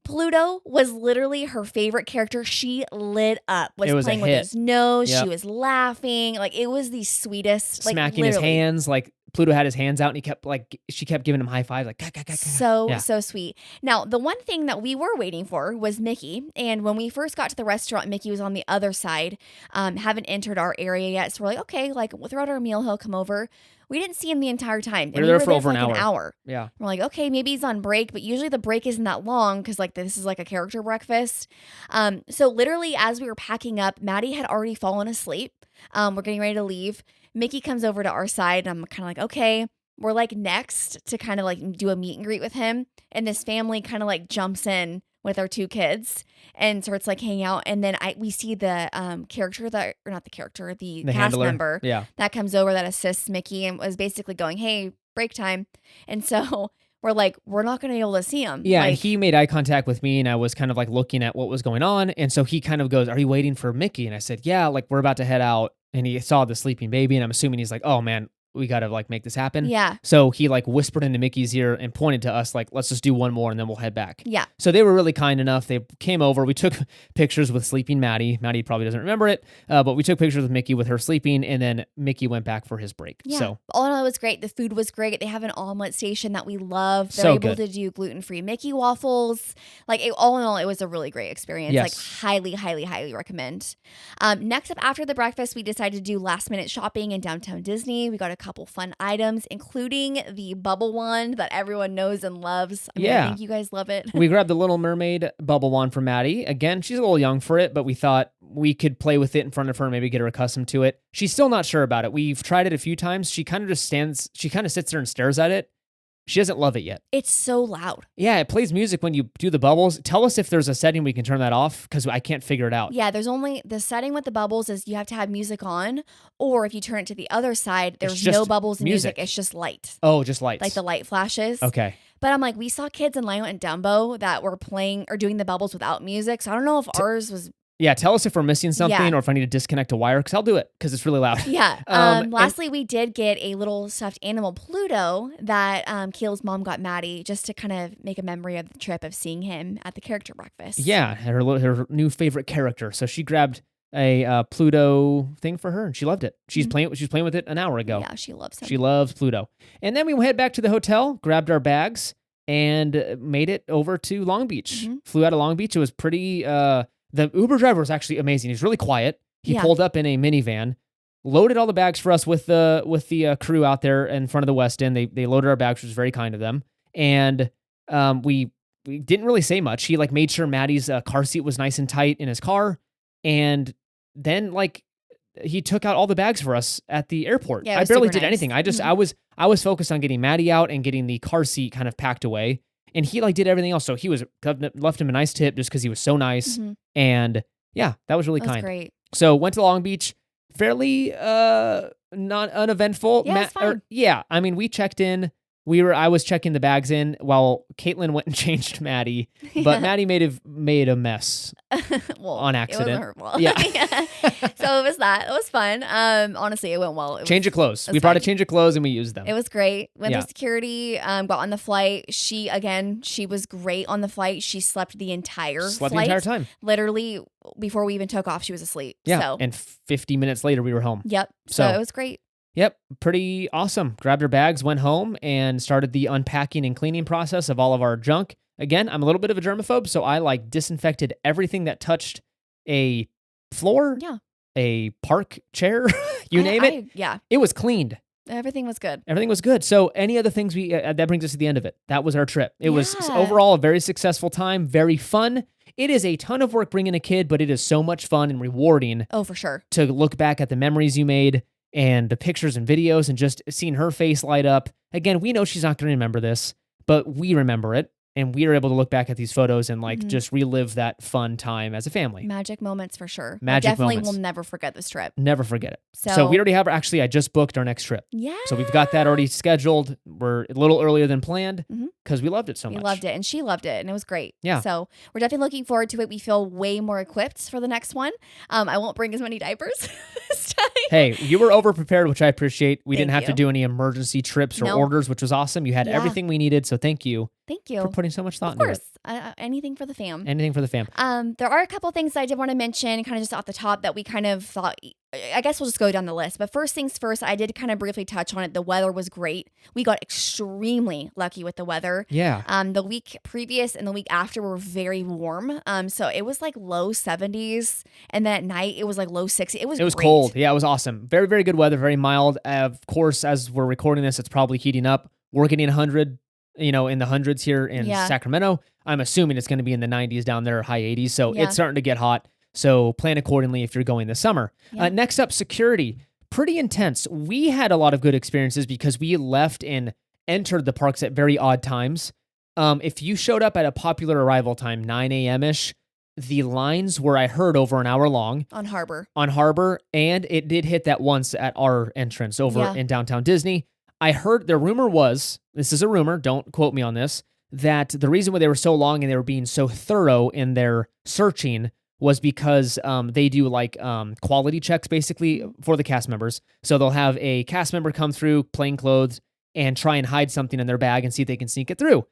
Pluto was literally her favorite character. She lit up, was playing with his nose. Yep. She was laughing. Like, it was the sweetest. Smacking his hands. Like, Pluto had his hands out and she kept giving him high fives. Like, so sweet. Now, the one thing that we were waiting for was Mickey. And when we first got to the restaurant, Mickey was on the other side. Haven't entered our area yet. So we're like, okay, like throughout our meal, he'll come over. We didn't see him the entire time. We were there for over an hour. Yeah. We're like, okay, maybe he's on break, but usually the break isn't that long because like this is like a character breakfast. So literally as we were packing up, Maddie had already fallen asleep. We're getting ready to leave. Mickey comes over to our side and I'm kind of like, okay, we're like next to kind of like do a meet and greet with him. And this family kind of like jumps in with our 2 kids and starts like hanging out. And then we see the the cast handler. member that comes over that assists Mickey and was basically going, hey, break time. And so we're like, we're not going to be able to see him. Yeah, like, and he made eye contact with me and I was kind of like looking at what was going on. And so he kind of goes, are you waiting for Mickey? And I said, yeah, like we're about to head out. And he saw the sleeping baby and I'm assuming he's like, oh man, we got to like make this happen. Yeah. So he like whispered into Mickey's ear and pointed to us like, let's just do one more and then we'll head back. Yeah. So they were really kind enough. They came over. We took pictures with sleeping Maddie. Maddie probably doesn't remember it, but we took pictures with Mickey with her sleeping and then Mickey went back for his break. Yeah. So all in all, it was great. The food was great. They have an omelet station that we love. They're so able good. to do gluten-free Mickey waffles. Like all in all, it was a really great experience. Yes. Like highly, highly, highly recommend. Next up after the breakfast, we decided to do last minute shopping in downtown Disney. We got a couple fun items, including the bubble wand that everyone knows and loves. I think you guys love it. We grabbed the Little Mermaid bubble wand for Maddie. Again, she's a little young for it, but we thought we could play with it in front of her and maybe get her accustomed to it. She's still not sure about it. We've tried it a few times. She kind of sits there and stares at it. She doesn't love it yet. It's so loud. Yeah, it plays music when you do the bubbles. Tell us if there's a setting we can turn that off, because I can't figure it out. Yeah, there's only the setting with the bubbles is you have to have music on, or if you turn it to the other side, there's no bubbles and music. It's just light. Oh, just lights. Like the light flashes. Okay. But I'm like, we saw kids in Lilo and Dumbo that were playing or doing the bubbles without music. So I don't know if ours was... Yeah, tell us if we're missing something or if I need to disconnect a wire, because I'll do it because it's really loud. Yeah. Lastly, we did get a little stuffed animal, Pluto, that Keel's mom got Maddie just to kind of make a memory of the trip of seeing him at the character breakfast. Yeah, her new favorite character. So she grabbed a Pluto thing for her, and she loved it. She's playing with it an hour ago. Yeah, she loves him. She loves Pluto. And then we head back to the hotel, grabbed our bags, and made it over to Long Beach. Flew out of Long Beach. It was pretty... The Uber driver was actually amazing. He was really quiet. He pulled up in a minivan, loaded all the bags for us with the crew out there in front of the West End. They loaded our bags, which was very kind of them. And we didn't really say much. He made sure Maddie's car seat was nice and tight in his car, and then he took out all the bags for us at the airport. Yeah, I barely did nice. anything. I was focused on getting Maddie out and getting the car seat kind of packed away. And he did everything else. So he left him a nice tip just because he was so nice. And yeah, that was really kind. Great. So went to Long Beach, fairly not uneventful. Yeah, it's fine. I mean, we checked in. I was checking the bags in while Caitlin went and changed Maddie, but Maddie made a mess on accident. It wasn't her fault. Yeah. So it was that. It was fun. Honestly, it went well. Change of clothes. We brought a change of clothes and we used them. It was great. Went through security, got on the flight. She was great on the flight. She slept the entire time. Literally, before we even took off, she was asleep. Yeah, so. and 50 minutes later, we were home. Yep. So it was great. Yep, pretty awesome. Grabbed our bags, went home, and started the unpacking and cleaning process of all of our junk. Again, I'm a little bit of a germaphobe, so I disinfected everything that touched a floor, a park chair, name it. Yeah. It was cleaned. Everything was good. Everything was good. So any other things that brings us to the end of it. That was our trip. It was overall a very successful time, very fun. It is a ton of work bringing a kid, but it is so much fun and rewarding. Oh, for sure. To look back at the memories you made and the pictures and videos and just seeing her face light up. Again, we know she's not going to remember this, but we remember it. And we are able to look back at these photos and just relive that fun time as a family. Magic moments for sure. Magic definitely moments. will never forget this trip. Never forget it. So we already have, actually, I just booked our next trip. Yeah. So we've got that already scheduled. We're a little earlier than planned because we loved it so much. We loved it and she loved it and it was great. Yeah. So we're definitely looking forward to it. We feel way more equipped for the next one. I won't bring as many diapers this time. Hey, you were over prepared, which I appreciate. We didn't have you. to do any emergency trips or orders, which was awesome. You had everything we needed. So thank you. Thank you for putting so much thought into it. Of course. Anything for the fam. Anything for the fam. There are a couple things I did want to mention kind of just off the top that we kind of thought, I guess we'll just go down the list. But first things first, I did kind of briefly touch on it. The weather was great. We got extremely lucky with the weather. Yeah. The week previous and the week after were very warm. So it was low 70s. And then at night, it was low 60s. It was great. Cold. Yeah, it was awesome. Very, very good weather. Very mild. Of course, as we're recording this, it's probably heating up. We're getting 100, in the hundreds here in Sacramento. I'm assuming it's going to be in the 90s down there, high 80s. So it's starting to get hot. So plan accordingly if you're going this summer. Yeah. Next up, security. Pretty intense. We had a lot of good experiences because we left and entered the parks at very odd times. If you showed up at a popular arrival time, 9 a.m.-ish, the lines were, I heard, over an hour long. On Harbor. And it did hit that once at our entrance over in downtown Disney. I heard, the rumor was, this is a rumor, don't quote me on this, that the reason why they were so long and they were being so thorough in their searching was because they do quality checks basically for the cast members. So they'll have a cast member come through plain clothes and try and hide something in their bag and see if they can sneak it through.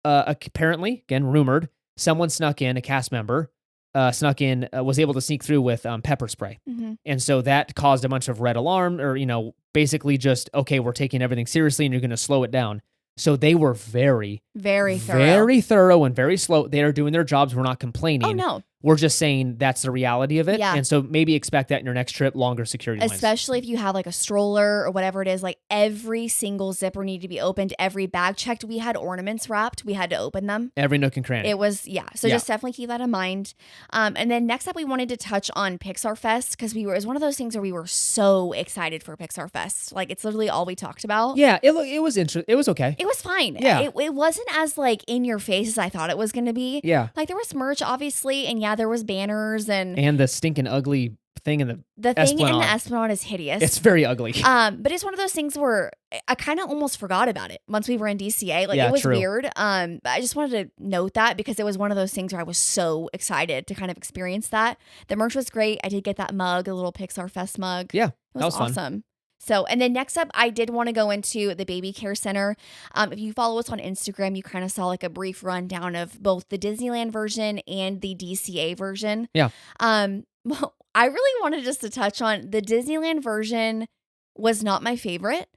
Apparently, again, rumored, someone snuck in, a cast member was able to sneak through with pepper spray. And so that caused a bunch of red alarm or, basically just, okay, we're taking everything seriously and you're going to slow it down. So they were very, very thorough. Very thorough and very slow. They are doing their jobs. We're not complaining. Oh, no. We're just saying that's the reality of it. Yeah. And so maybe expect that in your next trip, longer security lines. Especially if you have like a stroller or whatever it is, like every single zipper needed to be opened, every bag checked. We had ornaments wrapped. We had to open them. Every nook and cranny. It was, yeah. So just definitely keep that in mind. And then next up, we wanted to touch on Pixar Fest because it was one of those things where we were so excited for Pixar Fest. Like it's literally all we talked about. Yeah, it was interesting. It was okay. It was fine. Yeah. It wasn't as like in your face as I thought it was going to be. Yeah. Like there was merch, obviously. And yeah, there was banners and the stinking ugly thing in the thing Esplanade. in the Esplanade is hideous. It's very ugly. But it's one of those things where I kind of almost forgot about it once we were in DCA. Like it was weird. But I just wanted to note that because it was one of those things where I was so excited to kind of experience that. The merch was great. I did get that mug, a little Pixar Fest mug. Yeah, it was awesome. Fun. So, and then next up, I did want to go into the baby care center. If you follow us on Instagram, you kind of saw like a brief rundown of both the Disneyland version and the DCA version. Yeah. Well, I really wanted just to touch on the Disneyland version was not my favorite.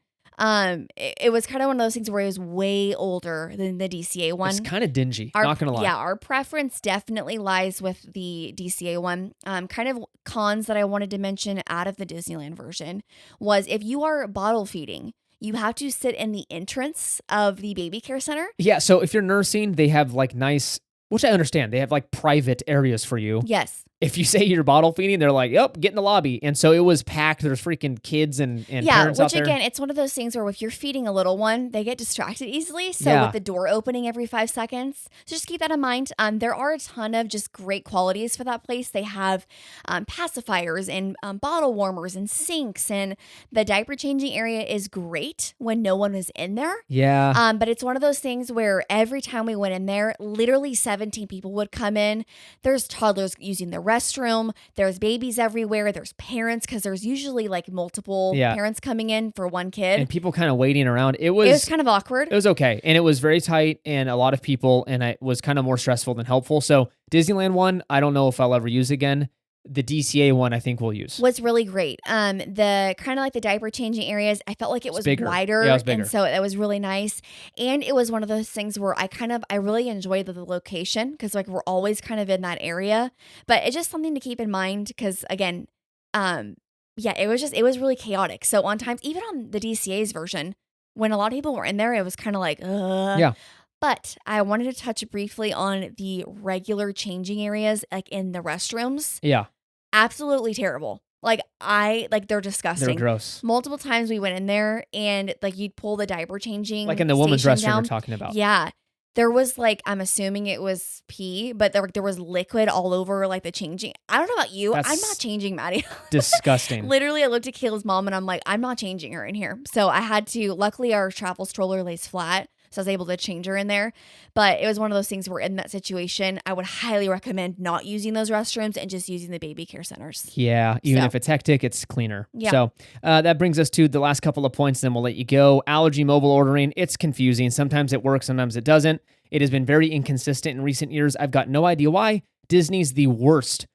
It was kind of one of those things where it was way older than the DCA one. It's kind of dingy, not gonna lie. Yeah, our preference definitely lies with the DCA one. Kind of cons that I wanted to mention out of the Disneyland version was if you are bottle feeding, you have to sit in the entrance of the baby care center. Yeah, so if you're nursing, they have like nice, which I understand, they have like private areas for you. Yes. If you say you're bottle feeding, they're like, yep, get in the lobby. And so it was packed. There's freaking kids and parents out there. Which again, it's one of those things where if you're feeding a little one, they get distracted easily. So with the door opening every 5 seconds, so just keep that in mind. There are a ton of just great qualities for that place. They have pacifiers and bottle warmers and sinks, and the diaper changing area is great when no one is in there. Yeah. But it's one of those things where every time we went in there, literally 17 people would come in. There's toddlers using the restroom. There's babies everywhere. There's parents because there's usually like multiple parents coming in for one kid. And people kind of waiting around. It was kind of awkward. It was okay. And it was very tight and a lot of people, and it was kind of more stressful than helpful. So Disneyland one, I don't know if I'll ever use again. The DCA one, I think we'll use. Was really great. The kind of like the diaper changing areas, I felt like it was wider. Yeah, it was bigger. And so it was really nice. And it was one of those things where I really enjoyed the location because like we're always kind of in that area. But it's just something to keep in mind because again, it was really chaotic. So on times, even on the DCA's version, when a lot of people were in there, it was kind of like, Yeah. But I wanted to touch briefly on the regular changing areas, like in the restrooms. Yeah. Absolutely terrible. They're disgusting. They're gross. Multiple times we went in there and like you'd pull the diaper changing. Like in the woman's restroom down. you're talking about. Yeah. There was like, I'm assuming it was pee, but there was liquid all over like the changing. I don't know about you. I'm not changing Maddie. Disgusting. Literally, I looked at Kayla's mom and I'm like, I'm not changing her in here. So I had to, luckily our travel stroller lays flat. So I was able to change her in there. But it was one of those things where in that situation, I would highly recommend not using those restrooms and just using the baby care centers. Yeah. Even if it's hectic, it's cleaner. Yeah. So that brings us to the last couple of points, then we'll let you go. Allergy mobile ordering. It's confusing. Sometimes it works, sometimes it doesn't. It has been very inconsistent in recent years. I've got no idea why. Disney's the worst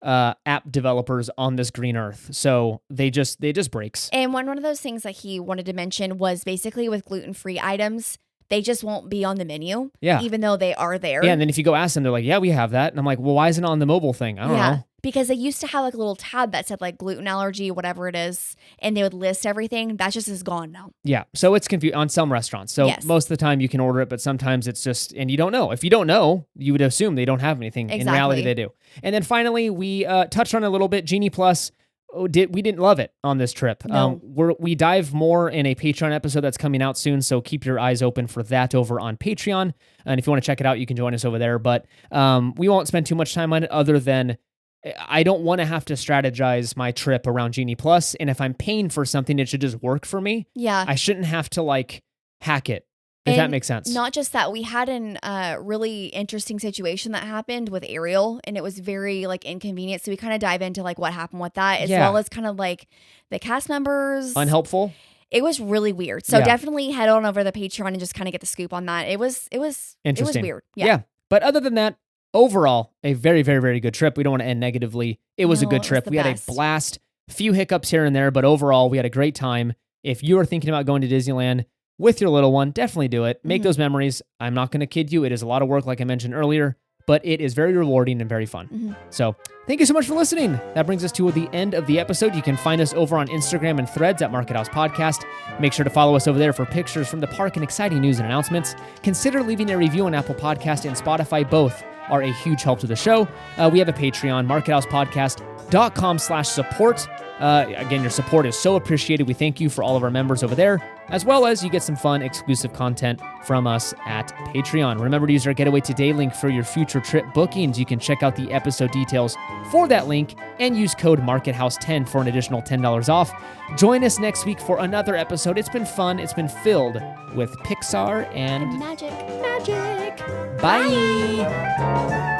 app developers on this green earth. So they just breaks. And one of those things that he wanted to mention was basically with gluten-free items, they just won't be on the menu. Yeah. Even though they are there. Yeah. And then if you go ask them, they're like, yeah, we have that. And I'm like, well, why isn't it on the mobile thing? I don't know. Because they used to have like a little tab that said like gluten allergy, whatever it is, and they would list everything. That just is gone now. Yeah. So it's confused on some restaurants. So most of the time you can order it, but sometimes it's just, and you don't know. If you don't know, you would assume they don't have anything. Exactly. In reality, they do. And then finally, we touched on it a little bit. Genie Plus. We didn't love it on this trip. No. We dive more in a Patreon episode that's coming out soon, so keep your eyes open for that over on Patreon. And if you want to check it out, you can join us over there. But we won't spend too much time on it other than I don't want to have to strategize my trip around Genie Plus. And if I'm paying for something, it should just work for me. Yeah. I shouldn't have to like hack it. If that makes sense. Not just that, we had an really interesting situation that happened with Ariel, and it was very like inconvenient. So we kind of dive into like what happened with that, as well as kind of like the cast members. Unhelpful. It was really weird. So definitely head on over to the Patreon and just kind of get the scoop on that. It was interesting. It was weird. Yeah. But other than that, overall, a very, very, very good trip. We don't want to end negatively. It was a good trip. We had a blast. Few hiccups here and there, but overall, we had a great time. If you are thinking about going to Disneyland with your little one, definitely do it. Make those memories. I'm not going to kid you. It is a lot of work, like I mentioned earlier, but it is very rewarding and very fun. So thank you so much for listening. That brings us to the end of the episode. You can find us over on Instagram and Threads at Market House Podcast. Make sure to follow us over there for pictures from the park and exciting news and announcements. Consider leaving a review on Apple Podcast and Spotify. Both are a huge help to the show. We have a Patreon, markethousepodcast.com/support. Again, your support is so appreciated. We thank you for all of our members over there, as well as you get some fun exclusive content from us at Patreon. Remember to use our Getaway Today link for your future trip bookings. You can check out the episode details for that link and use code MarketHouse10 for an additional $10 off. Join us next week for another episode. It's been fun. It's been filled with Pixar and Magic. Bye.